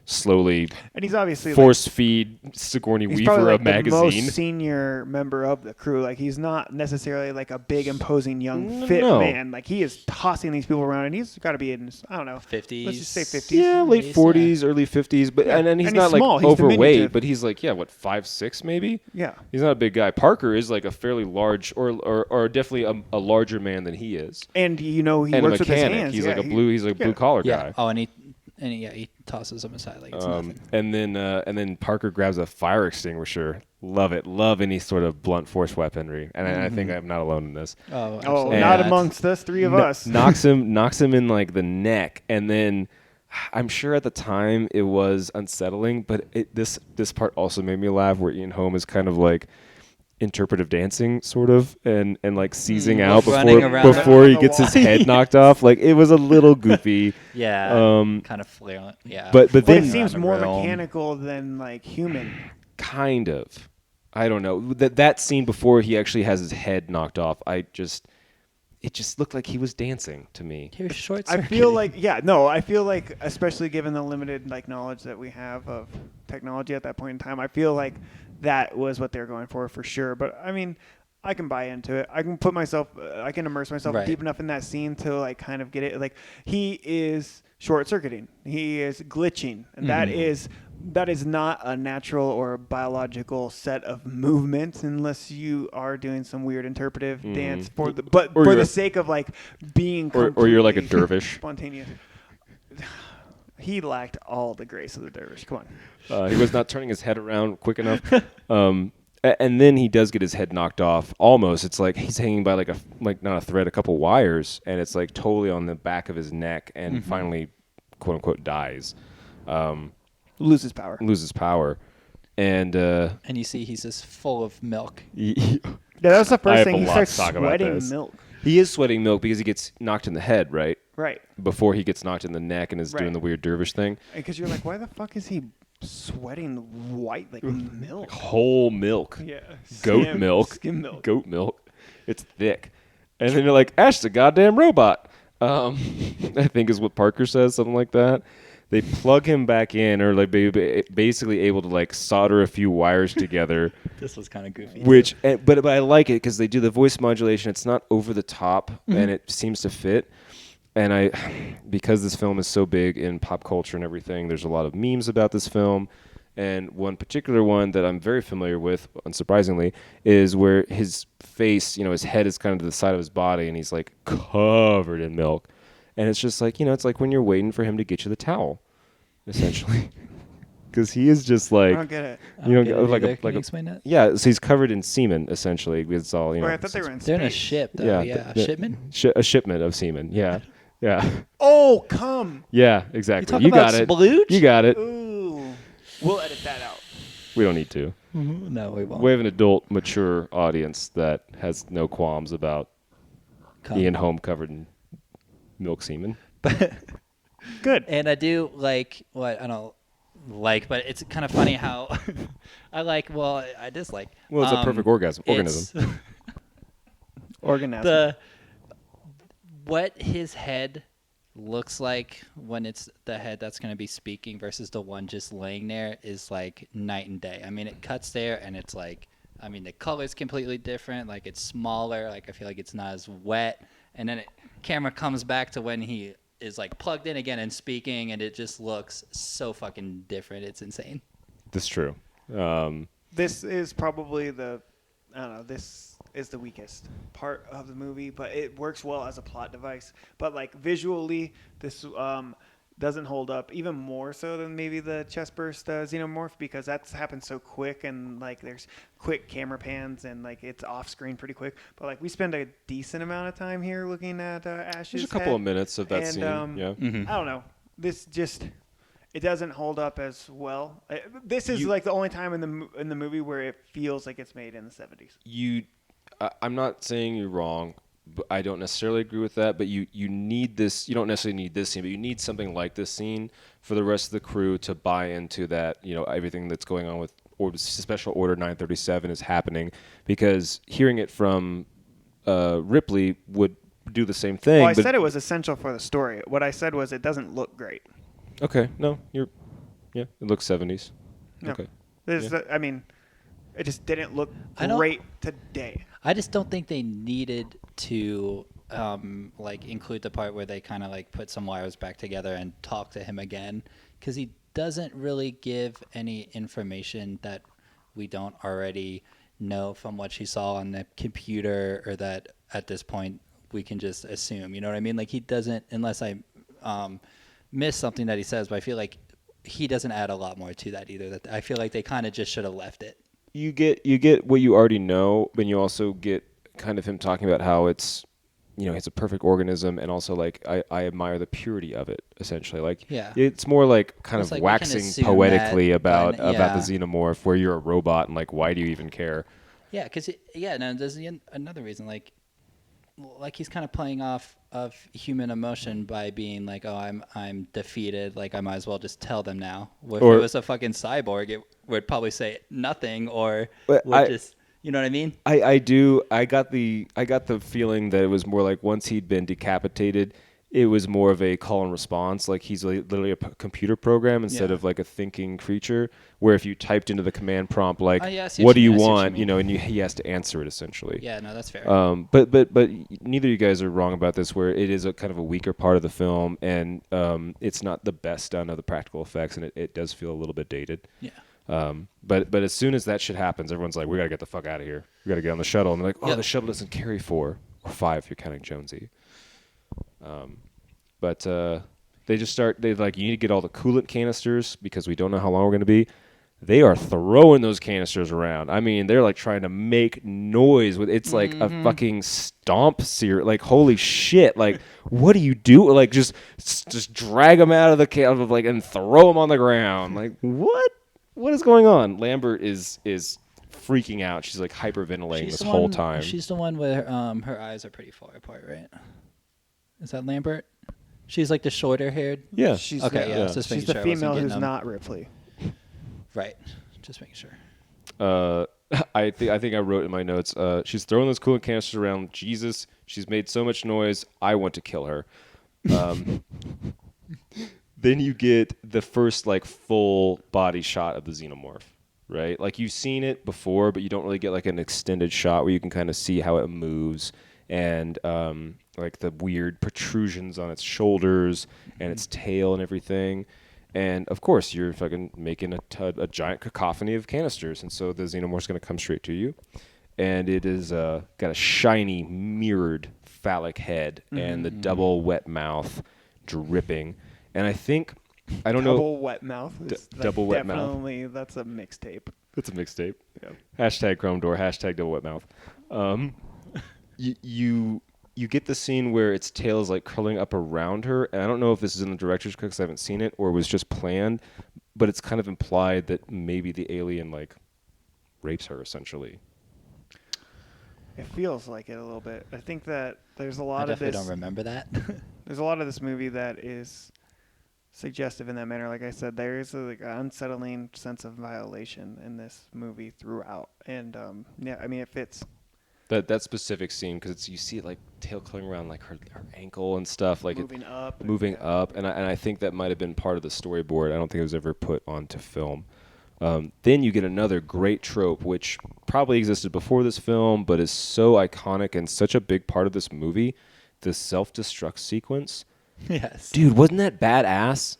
slowly And he's obviously force feed Sigourney he's Weaver probably like a magazine. the most senior member of the crew. Like he's not necessarily like a big, imposing young fit No. man. Like he is tossing these people around, and he's got to be in his, I don't know, 50s. Let's just say 50s. Yeah, late Yeah. 40s, early 50s, but and he's And not he's like small. He's overweight, diminutive. but he's like 5'6" maybe. Yeah. He's not a big guy. Parker is like a fairly large, or definitely a larger man than he is. And he And a works with his mechanic. hands. He's Yeah, like a blue collar guy. Oh, and he tosses him aside like it's nothing. And then Parker grabs a fire extinguisher. Love it. Love any sort of blunt force weaponry. And I think I'm not alone in this. Oh, Oh, absolutely. not And- amongst us three of us. Knocks him in like the neck, and then I'm sure at the time it was unsettling, but this part also made me laugh, where Ian Holm is kind of like interpretive dancing sort of and like seizing out running around before he on the gets his wall. head knocked off. Like it was a little goofy. Yeah, kind of flailing. Yeah, but But then it seems around the more realm. mechanical than like human. kind of. I don't know. That scene before he actually has his head knocked off, it just looked like he was dancing to me. Here's short I feel like I feel like especially given the limited like knowledge that we have of technology at that point in time, I feel like that was what they're going for sure. But I mean, I can buy into it. I can I can immerse myself Right. deep enough in that scene to like kind of get it. Like he is short circuiting. He is glitching. And that is not a natural or biological set of movements unless you are doing some weird interpretive dance for the sake of like being Or you're like a completely dervish. spontaneous. He lacked all the grace of the dervish. Come on. He was not turning his head around quick enough. And then he does get his head knocked off. Almost, it's like he's hanging by not a thread, a couple wires, and it's like totally on the back of his neck, and finally, quote unquote, dies. Loses power. And and you see he's just full of milk. Yeah, that was the I first have thing. a He lot to starts talk about sweating this. milk. he is sweating milk because he gets knocked in the head, right? Right. Before he gets knocked in the neck and is doing Right. the weird dervish thing. Because you're like, why the fuck is he sweating white like milk? Whole milk. Yeah. Goat milk. Skim milk. Goat milk. It's thick. And then you're like, Ash's a goddamn robot. I think is what Parker says, something like that. They plug him back in, or like basically able to like solder a few wires together. This was kind of goofy. But I like it because they do the voice modulation. It's not over the top, and it seems to fit. And because this film is so big in pop culture and everything, there's a lot of memes about this film. And one particular one that I'm very familiar with, unsurprisingly, is where his face, his head is kind of to the side of his body, and he's like covered in milk. And it's just like, it's like when you're waiting for him to get you the towel, essentially. Because he is just like, I don't get it. you Can you explain that? yeah, so he's covered in semen, essentially. It's all, Wait, I thought they were in They're in a space. ship, though. Yeah, the- shipment. a shipment of semen, yeah. Yeah. Oh, come. Yeah, exactly. talk You about got it. splooge? You got it. Ooh. We'll edit that out. We don't need to. No, we won't. We have an adult, mature audience that has no qualms about Ian Holm covered in milk semen. Good. And I do like what I don't like, but it's kind of funny how I dislike. Well, it's a perfect organism. it's Organism. What his head looks like when it's the head that's going to be speaking versus the one just laying there is like night and day. I mean, it cuts there, and it's like, the color's completely different. Like, it's smaller. Like, I feel like it's not as wet. And then camera comes back to when he is like plugged in again and speaking, and it just looks so fucking different. It's insane. That's true. This is probably this is the weakest part of the movie, but it works well as a plot device. But like visually, this doesn't hold up even more so than maybe the chest burst Xenomorph, because that's happened so quick, and like there's quick camera pans and like it's off screen pretty quick. But like we spend a decent amount of time here looking at Ash's There's a couple of minutes of that and, scene. I don't know. This just it doesn't hold up as well. This is like the only time in the movie where it feels like it's made in the 70s. I'm not saying you're wrong. But I don't necessarily agree with that, but you need this. You don't necessarily need this scene, but you need something like this scene for the rest of the crew to buy into that. Everything that's going on with Special Order 937 is happening, because hearing it from Ripley would do the same thing. Well, I said it was essential for the story. What I said was it doesn't look great. Okay, no, it looks 70s. No. Okay, I mean, it just didn't look great today. I just don't think they needed to include the part where they kind of like put some wires back together and talk to him again, because he doesn't really give any information that we don't already know from what she saw on the computer, or that at this point we can just assume. You know what I mean? Like he doesn't, unless I miss something that he says, but I feel like he doesn't add a lot more to that either. That I feel like they kind of just should have left it. You get what you already know, but you also get kind of him talking about how it's a perfect organism, and also like I admire the purity of it, essentially. Like it's more like kind of waxing poetically about the Xenomorph, where you're a robot and like why do you even care? Yeah, because there's another reason, like he's kind of playing off of human emotion by being like, oh, I'm defeated, like I might as well just tell them now. If it was a fucking cyborg, it would probably say nothing, or just, you know what I mean? I got the feeling that it was more like once he'd been decapitated, it was more of a call and response, like he's literally a computer program instead of like a thinking creature, where if you typed into the command prompt like what do you want, and he has to answer it essentially. Yeah, no, that's fair. But neither of you guys are wrong about this, where it is a kind of a weaker part of the film, and it's not the best done of the practical effects, and it does feel a little bit dated. Yeah. But as soon as that shit happens, everyone's like, we gotta get the fuck out of here. We gotta get on the shuttle, and they're like, the shuttle doesn't carry 4 or 5 if you're counting Jonesy. But they just start. They like, you need to get all the coolant canisters because we don't know how long we're gonna be. They are throwing those canisters around. I mean, they're like trying to make noise with. It's like a fucking stomp series. Like, holy shit! Like, what do you do? Like, just drag them out of the can, like, and throw them on the ground. Like, what? What is going on? Lambert is freaking out. She's like hyperventilating this whole time. She's the one where her eyes are pretty far apart, right? Is that Lambert? She's like the shorter haired. Yeah. She's okay. Yeah. Just she's the female who's not Ripley. Right. Just making sure. I think I wrote in my notes. She's throwing those coolant canisters around. Jesus, she's made so much noise. I want to kill her. Then you get the first like full body shot of the Xenomorph, right? Like you've seen it before, but you don't really get like an extended shot where you can kind of see how it moves, and like the weird protrusions on its shoulders and its tail and everything. And of course, you're fucking making a giant cacophony of canisters, and so the Xenomorph's going to come straight to you, and it is got a shiny, mirrored phallic head and the double wet mouth dripping. And I think, I don't know. Double wet mouth. Double wet mouth. Definitely, that's a mixtape. That's a mixtape. Yep. Hashtag Chrome Door. Hashtag double wet mouth. You get the scene where its tail is like curling up around her, and I don't know if this is in the director's cut because I haven't seen it, or it was just planned, but it's kind of implied that maybe the alien like rapes her essentially. It feels like it a little bit. I think that there's a lot of this. I definitely don't remember that. There's a lot of this movie that is suggestive in that manner. Like I said, there is like an unsettling sense of violation in this movie throughout, and I mean it fits. That specific scene, because you see it like tail curling around like her ankle and stuff, like moving up, and I think that might have been part of the storyboard. I don't think it was ever put onto film. Then you get another great trope, which probably existed before this film, but is so iconic and such a big part of this movie: the self-destruct sequence. Yes, dude, wasn't that badass?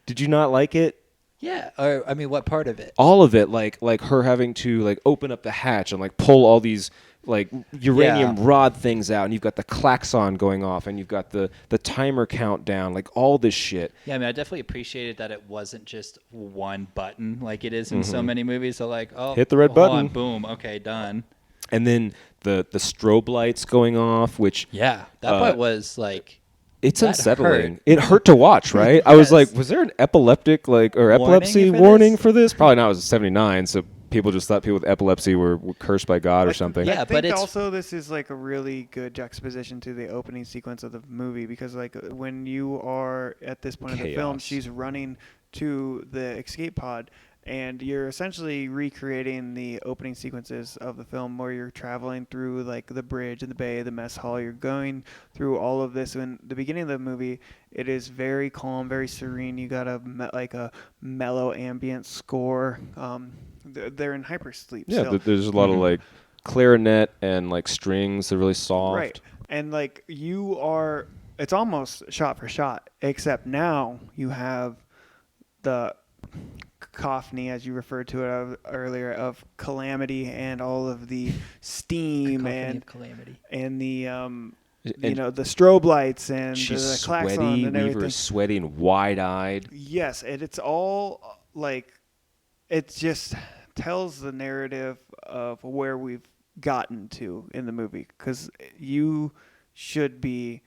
Did you not like it? Yeah, or I mean, what part of it? All of it, like her having to like open up the hatch and like pull all these like uranium rod things out, and you've got the klaxon going off, and you've got the timer countdown, like all this shit. Yeah, I mean, I definitely appreciated that it wasn't just one button like it is in so many movies. So like, oh, hit the red button, on, boom, okay, done. And then the strobe lights going off, which that part was like. It's unsettling. Hurt. It hurt to watch, right? Yes. I was like, was there an epileptic epilepsy warning for this? Probably not. It was 79, so people just thought people with epilepsy were cursed by God or something. Yeah, I but think it's also this is like a really good juxtaposition to the opening sequence of the movie, because like when you are at this point in the film, she's running to the escape pod, and you're essentially recreating the opening sequences of the film where you're traveling through like the bridge and the bay, the mess hall. You're going through all of this. In the beginning of the movie, it is very calm, very serene. You got a mellow ambient score. They're in hypersleep. Yeah, still. there's a lot of like clarinet and like strings. They're really soft. Right, and like it's almost shot for shot, except now you have the cacophony, as you referred to it earlier, of calamity and all of the steam and the the strobe lights and the klaxon and everything. Weaver's sweating, wide-eyed. Yes, and it's all like it just tells the narrative of where we've gotten to in the movie, because you should be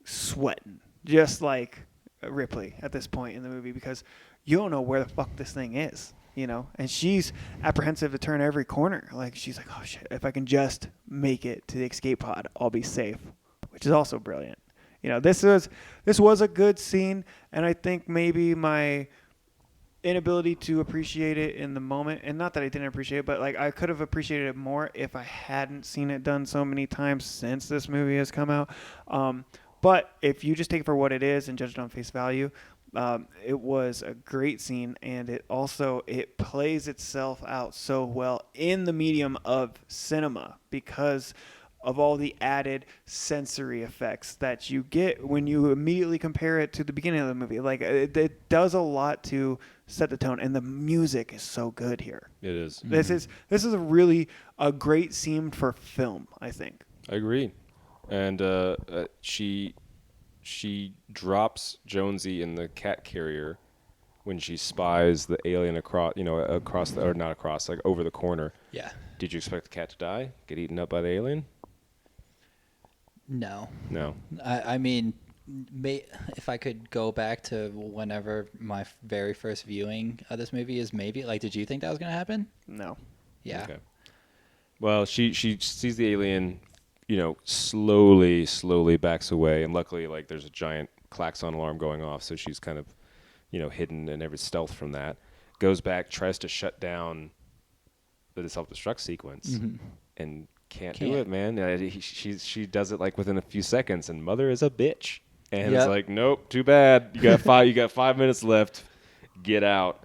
sweating just like Ripley at this point in the movie, because you don't know where the fuck this thing is, and she's apprehensive to turn every corner. Like, she's like, oh shit, if I can just make it to the escape pod, I'll be safe, which is also brilliant. This was a good scene, and I think maybe my inability to appreciate it in the moment, and not that I didn't appreciate it, but like I could have appreciated it more if I hadn't seen it done so many times since this movie has come out. But if you just take it for what it is and judge it on face value, it was a great scene, and it plays itself out so well in the medium of cinema because of all the added sensory effects that you get when you immediately compare it to the beginning of the movie. Like it does a lot to set the tone, and the music is so good here. It is. This is a great scene for film, I think. I agree. And she drops Jonesy in the cat carrier when she spies the alien across like over the corner. Yeah. Did you expect the cat to die? Get eaten up by the alien? No. I mean, if I could go back to whenever my very first viewing of this movie is, maybe, like, did you think that was going to happen? No. Yeah. Okay. Well, she sees the alien, slowly backs away, and luckily, like, there's a giant klaxon alarm going off, so she's kind of, hidden and every stealth from that. Goes back, tries to shut down the self-destruct sequence, and can't do it, man. She does it like within a few seconds, and mother is a bitch, and it's like, nope, too bad. You got 5 minutes left. Get out.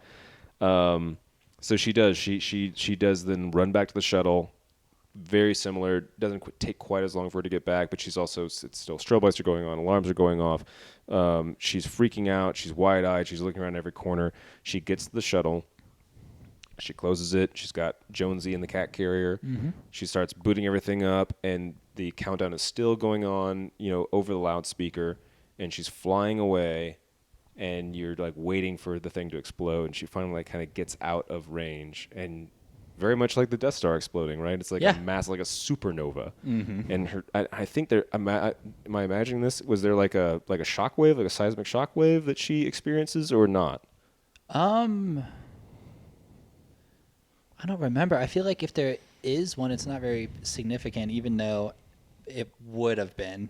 So she does. She does then run back to the shuttle. Very similar. Doesn't take quite as long for her to get back, but it's still strobe lights are going on, alarms are going off. She's freaking out. She's wide-eyed. She's looking around every corner. She gets to the shuttle. She closes it. She's got Jonesy in the cat carrier. She starts booting everything up, and the countdown is still going on, over the loudspeaker, and she's flying away, and you're like waiting for the thing to explode, and she finally like kind of gets out of range, and very much like the Death Star exploding, right? It's like a mass, like a supernova. And I think there. Am I imagining this? Was there like a shockwave, like a seismic shockwave that she experiences, or not? I don't remember. I feel like if there is one, it's not very significant, even though it would have been.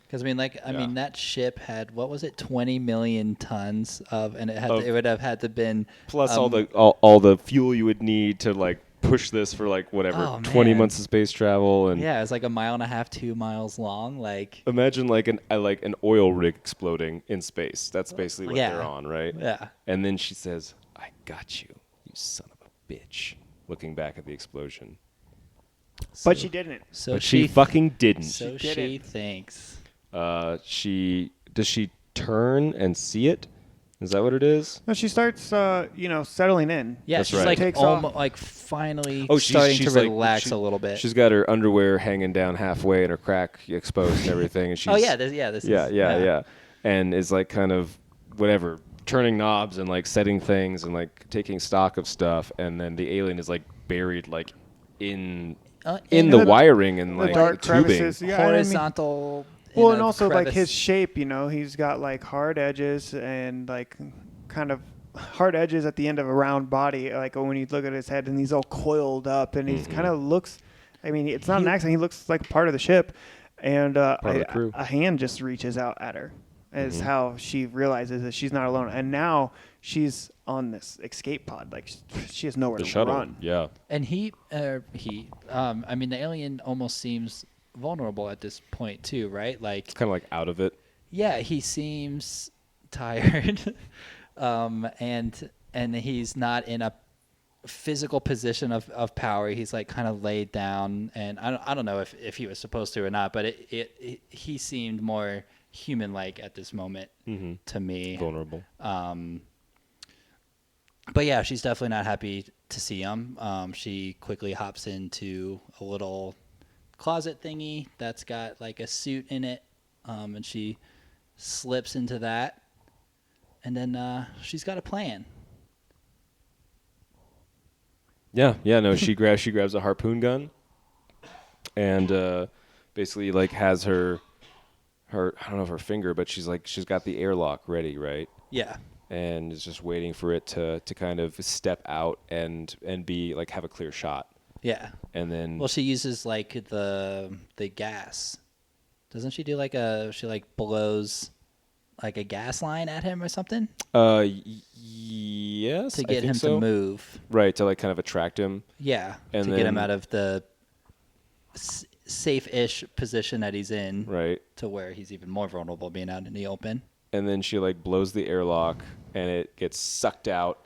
Because I mean, that ship had, what was it, 20 million tons of, and it would have had to been plus all the fuel you would need to like push this for like whatever 20 months of space travel, and it's like 1.5 miles, 2 miles long. Like, imagine like an oil rig exploding in space. That's basically what they're on, right? Yeah. And then she says, "I got you, you son of a bitch." Looking back at the explosion. But she didn't. But she fucking didn't. So she thinks. Does she turn and see it, Is that what it is? No, she starts, settling in. Yeah, That's she's right. like Takes off. like finally Oh, starting she's to like- relax a little bit. She's got her underwear hanging down halfway and her crack exposed and everything. And she's, oh yeah, this is yeah. And is like kind of whatever, turning knobs and like setting things and like taking stock of stuff. And then the alien is like buried like in in the wiring and The like dark tubing. crevices. Yeah, I mean- horizontal. in Well, a and also like crevice. his shape, he's got like hard edges and like kind of hard edges at the end of a round body. Like when you look at his head and he's all coiled up and he's kind of looks, I mean, it's not an accident. He looks like part of the ship. And Part of the crew. a hand just reaches out at her is how she realizes that she's not alone. And now she's on this escape pod. Like she has nowhere The to shuttle. run. Yeah. And I mean, the alien almost seems vulnerable at this point too, right? Like, It's kind of like out of it. yeah, he seems tired, and he's not in a physical position of power. He's like kind of laid down, and I don't know if he was supposed to or not, but he seemed more human-like at this moment to me. Vulnerable. But yeah, she's definitely not happy to see him. She quickly hops into a little closet thingy that's got like a suit in it, and she slips into that, and then she's got a plan. Yeah. No, she grabs a harpoon gun, and basically like has her I don't know if her finger, but she's got the airlock ready, right? Yeah. And is just waiting for it to kind of step out and be like have a clear shot. Yeah. And then Well, she uses like the gas. Doesn't she do like she like blows like a gas line at him or something yes, to I get think him so. to move? Right, to like kind of attract him. Yeah. And to get him then- out of the safe-ish position that he's in. Right. To where he's even more vulnerable being out in the open. And then she like blows the airlock and it gets sucked out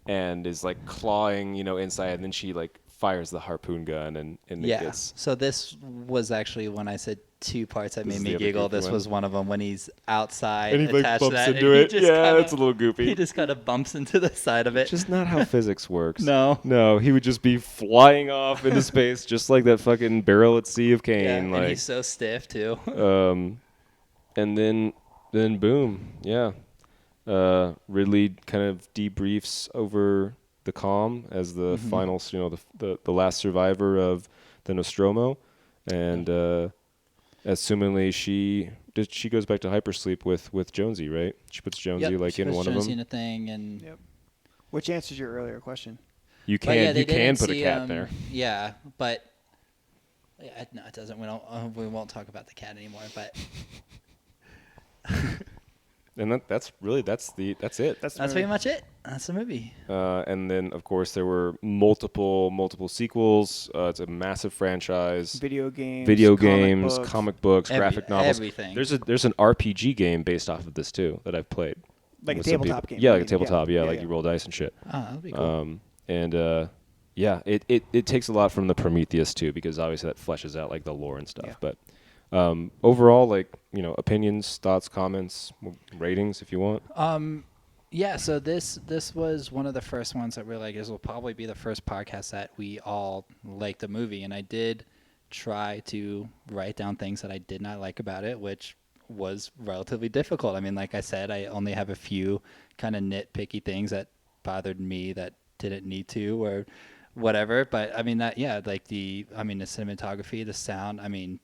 and is like clawing, inside, and then she like fires the harpoon gun and it Yeah. gets So this was actually when I said two parts that This made is me the other giggle. goofy This one. was one of them when he's outside and he like attached bumps to that. into and he it. just Yeah, kinda, it's a little goofy. He just kind of bumps into the side of it. Just not how physics works. No. He would just be flying off into space just like that fucking barrel at Sea of Cain. yeah, and like he's so stiff too. and then boom, yeah. Ridley kind of debriefs over the comm as the final, the last survivor of the Nostromo, and assumingly she goes back to hypersleep with Jonesy, right? She puts Jonesy She in puts one of Jonesy them. in a thing, and Yep. Which answers your earlier question. You But yeah, can they you can didn't put a see, cat there. Yeah, but yeah, no, it doesn't. We won't talk about the cat anymore. But And that's it. that's pretty much it. That's the movie. And then of course there were multiple sequels. It's a massive franchise. Video games, Comic books, graphic novels. Everything. There's an RPG game based off of this too that I've played. Like a with some tabletop people. game, Yeah, I like a mean, tabletop. Yeah, yeah, like yeah. you roll dice and shit. Oh, that'd be cool. Yeah, it takes a lot from the Prometheus too, because obviously that fleshes out like the lore and stuff. Yeah. But overall, like opinions, thoughts, comments, ratings, if you want. Yeah, so this was one of the first ones that we're like, this will probably be the first podcast that we all liked the movie, and I did try to write down things that I did not like about it, which was relatively difficult. I mean, like I said, I only have a few kind of nitpicky things that bothered me that didn't need to or whatever. But I mean the cinematography, the sound. I mean,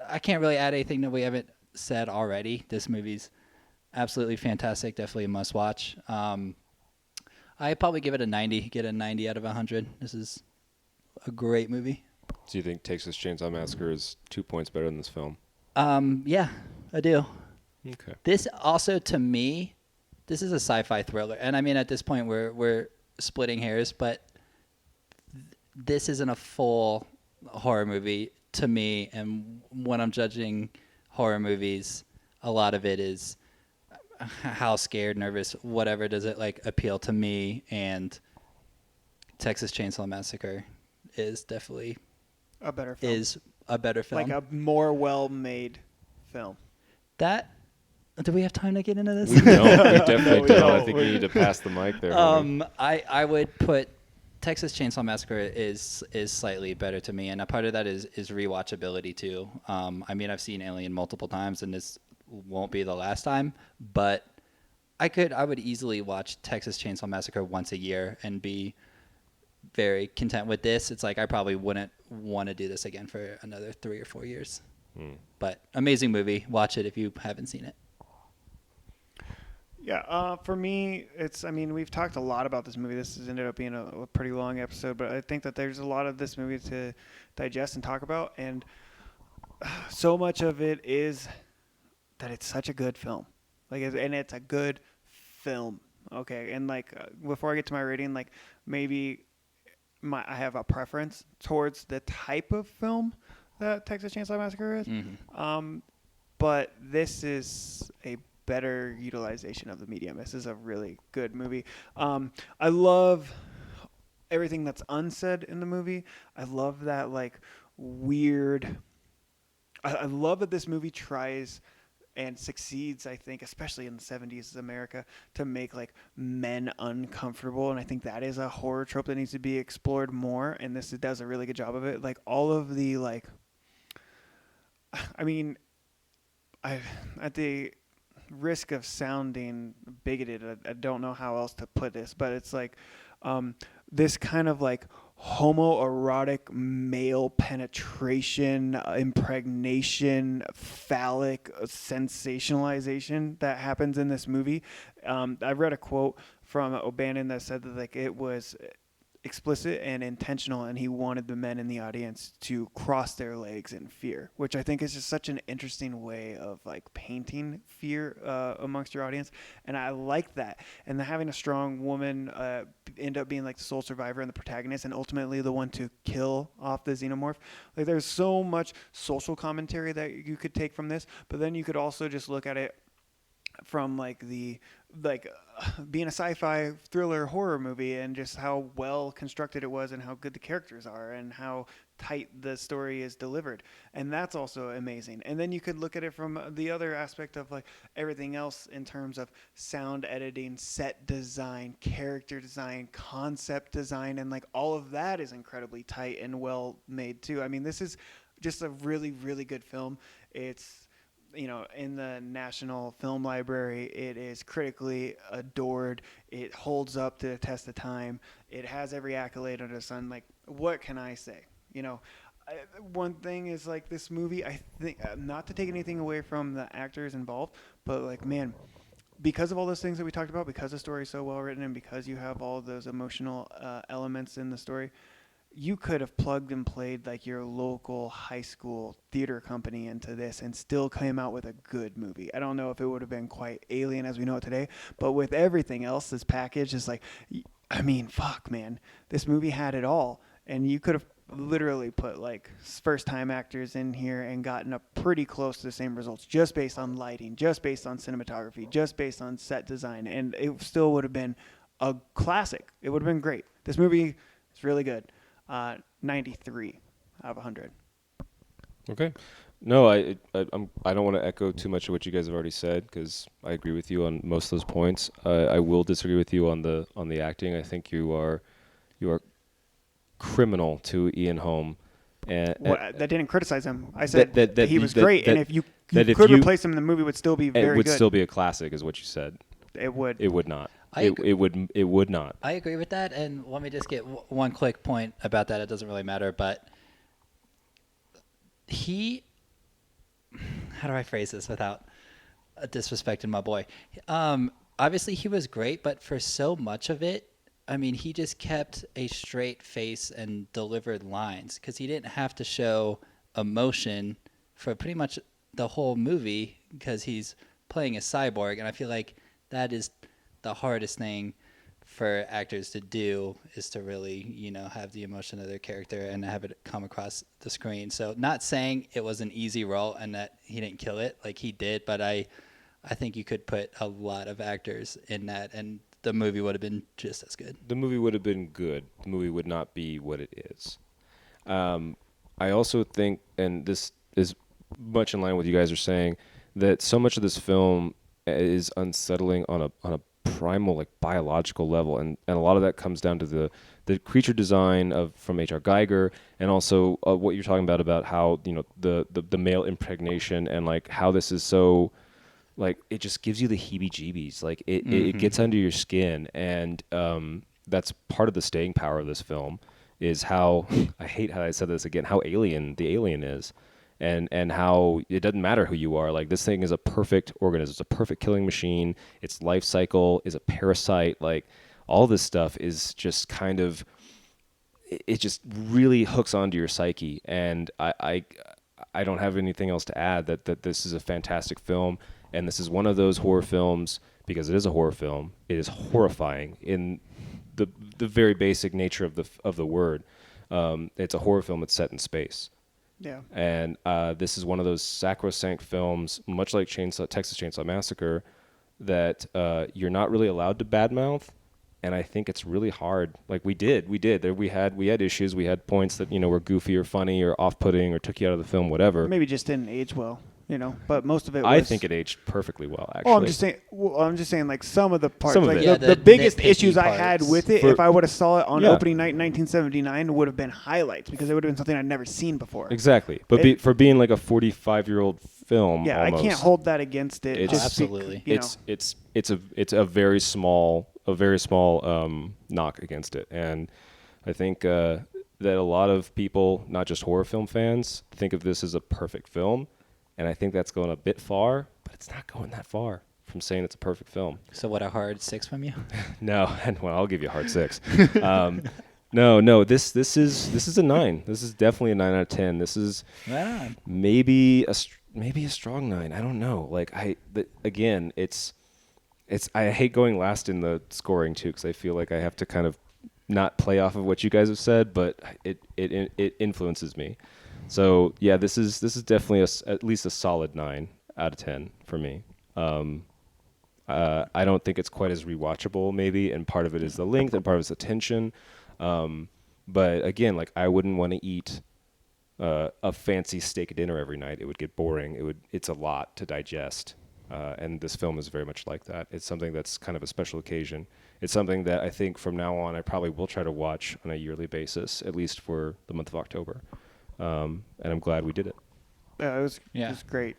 I can't really add anything that we haven't said already. This movie's absolutely fantastic. Definitely a must watch. I probably give it a 90. Get a 90 out of 100. This is a great movie. Do you think Texas Chainsaw Massacre is 2 points better than this film? Yeah, I do. Okay. This also, to me, this is a sci-fi thriller, and I mean at this point we're splitting hairs, but this isn't a full horror movie to me. And when I'm judging horror movies, a lot of it is how scared, nervous, whatever does it like appeal to me. And Texas Chainsaw Massacre is definitely A better film. is a better film. Like a more well-made film. That Do we have time to get into this? We don't. We definitely we don't. don't. I think we need to pass the mic there. homie. I would put Texas Chainsaw Massacre is slightly better to me, and a part of that is rewatchability too. I mean, I've seen Alien multiple times, and this won't be the last time, but I would easily watch Texas Chainsaw Massacre once a year and be very content with this. It's like I probably wouldn't want to do this again for another 3 or 4 years. But amazing movie. Watch it if you haven't seen it. Yeah, for me, we've talked a lot about this movie. This has ended up being a pretty long episode, but I think that there's a lot of this movie to digest and talk about, and so much of it is that it's such a good film. And it's a good film. Okay, and before I get to my rating, maybe I have a preference towards the type of film that Texas Chainsaw Massacre is. Mm-hmm. But this is a better utilization of the medium. This is a really good movie. I love everything that's unsaid in the movie. I love that weird. I love that this movie tries and succeeds, I think, especially in the 70s America, to make men uncomfortable. And I think that is a horror trope that needs to be explored more. And this does a really good job of it. All of the at the risk of sounding bigoted, I don't know how else to put this, but it's this kind of homoerotic male penetration, impregnation, phallic sensationalization that happens in this movie. I read a quote from O'Bannon that said that it was explicit and intentional, and he wanted the men in the audience to cross their legs in fear, which I think is just such an interesting way of painting fear amongst your audience. And I like that. And having a strong woman end up being the sole survivor and the protagonist, and ultimately the one to kill off the xenomorph. There's so much social commentary that you could take from this, but then you could also just look at it from being a sci-fi thriller horror movie, and just how well constructed it was, and how good the characters are, and how tight the story is delivered. And that's also amazing. And then you could look at it from the other aspect of everything else in terms of sound editing, set design, character design, concept design, and all of that is incredibly tight and well made too. I mean, this is just a really, really good film. It's in the National Film Library, it is critically adored. It holds up to the test of time. It has every accolade under the sun. What can I say? One thing is this movie, I think, not to take anything away from the actors involved, but man, because of all those things that we talked about, because the story is so well written, and because you have all those emotional elements in the story, you could have plugged and played your local high school theater company into this and still came out with a good movie. I don't know if it would have been quite Alien as we know it today, but with everything else, this package is fuck, man, this movie had it all. And you could have literally put first-time actors in here and gotten up pretty close to the same results, just based on lighting, just based on cinematography, just based on set design, and it still would have been a classic. It would have been great. This movie is really good. 93 out of 100. Okay. No, I don't want to echo too much of what you guys have already said, because I agree with you on most of those points. I will disagree with you on the acting. I think you are criminal to Ian Holm. And that didn't criticize him. I said that he was great, and if you could replace him, the movie would still be very good. It would still be a classic, is what you said. It would. It would not. It would not. I agree with that, and let me just get one quick point about that. It doesn't really matter, but how do I phrase this without disrespecting my boy? Obviously, he was great, but for so much of it, he just kept a straight face and delivered lines, because he didn't have to show emotion for pretty much the whole movie, because he's playing a cyborg, and I feel like that is the hardest thing for actors to do, is to really, have the emotion of their character and have it come across the screen. So not saying it was an easy role and that he didn't kill it like he did, but I think you could put a lot of actors in that, and the movie would have been just as good. The movie would have been good. The movie would not be what it is. I also think, and this is much in line with what you guys are saying, that so much of this film is unsettling on a primal, like, biological level, and a lot of that comes down to the creature design from H.R. Geiger, and also what you're talking about how, you know, the male impregnation, and like how this is so, like, it just gives you the heebie-jeebies. Like it gets under your skin, and that's part of the staying power of this film, is how I hate how I said this again, how alien the alien is. And how it doesn't matter who you are. Like, this thing is a perfect organism. It's a perfect killing machine. Its life cycle is a parasite. Like, all this stuff is just kind of, it just really hooks onto your psyche. And I don't have anything else to add, that this is a fantastic film. And this is one of those horror films, because it is a horror film. It is horrifying in the very basic nature of the word. It's a horror film that's set in space. Yeah. And this is one of those sacrosanct films, much like Texas Chainsaw Massacre, that you're not really allowed to badmouth. And I think it's really hard. Like, we did. We had issues. We had points that, you know, were goofy or funny or off-putting or took you out of the film, whatever. Maybe just didn't age well, you know. But most of it was... I think it aged perfectly well, actually. Oh, I'm just saying, like, some of the parts. Some of like, it. Yeah, the biggest issues parts. I had with it, if I would have saw it on opening night in 1979, would have been highlights, because it would have been something I'd never seen before. Exactly. But for being like a 45-year-old film, yeah, almost, I can't hold that against it. It's, absolutely. It's a very small knock against it, and I think that a lot of people, not just horror film fans, think of this as a perfect film, and I think that's going a bit far, but it's not going that far from saying it's a perfect film. So what, a hard 6 from you? No, and well, I'll give you a hard 6. No, this is a 9. This is definitely a 9 out of 10. This is maybe a strong 9. I don't know. Like, again, it's I hate going last in the scoring too, because I feel like I have to kind of not play off of what you guys have said, but it influences me. So yeah, this is definitely at least a solid 9 out of 10 for me. I don't think it's quite as rewatchable, maybe, and part of it is the length, and part of it's the tension. But again, like, I wouldn't want to eat a fancy steak dinner every night. It would get boring. It's a lot to digest. And this film is very much like that. It's something that's kind of a special occasion. It's something that I think from now on I probably will try to watch on a yearly basis, at least for the month of October. And I'm glad we did it. Yeah, it was great.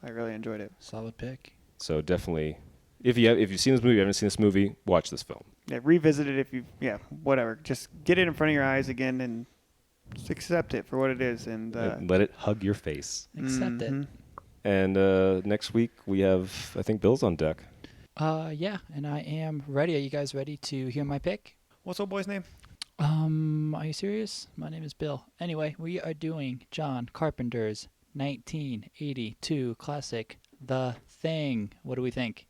I really enjoyed it. Solid pick. So definitely, if you've seen this movie, you haven't seen this movie, watch this film. Yeah, revisit it if you, whatever. Just get it in front of your eyes again and just accept it for what it is. And let it hug your face. Accept it. And next week we have, I think, Bill's on deck. Yeah, and I am ready. Are you guys ready to hear my pick? What's old boy's name? Are you serious? My name is Bill. Anyway, we are doing John Carpenter's 1982 classic, The Thing. What do we think?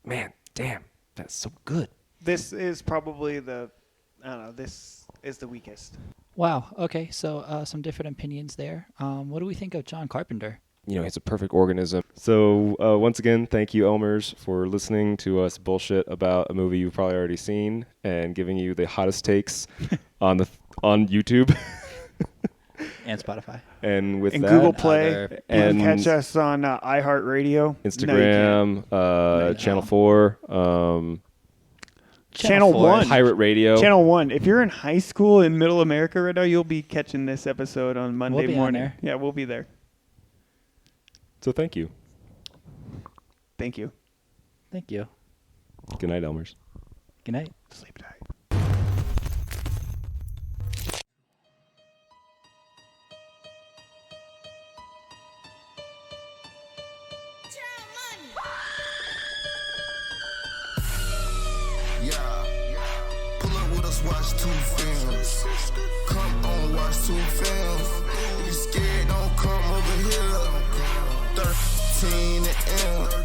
Man, damn, that's so good. This is probably this is the weakest. Wow, okay, so some different opinions there. What do we think of John Carpenter? You know, he's a perfect organism. So once again, thank you, Elmers, for listening to us bullshit about a movie you've probably already seen and giving you the hottest takes on YouTube and Spotify and with and that, Google Play. You and can catch us on iHeartRadio, Instagram, Channel 4, Channel 1, Pirate Radio, Channel 1. If you're in high school in Middle America right now, you'll be catching this episode on Monday morning. Yeah, we'll be there. So thank you. Thank you. Thank you. Good night, Elmers. Good night. Sleep tight. Pull up with us, watch 2 films. Come on, watch 2 films. If you scared, don't come over here. 13th Elm.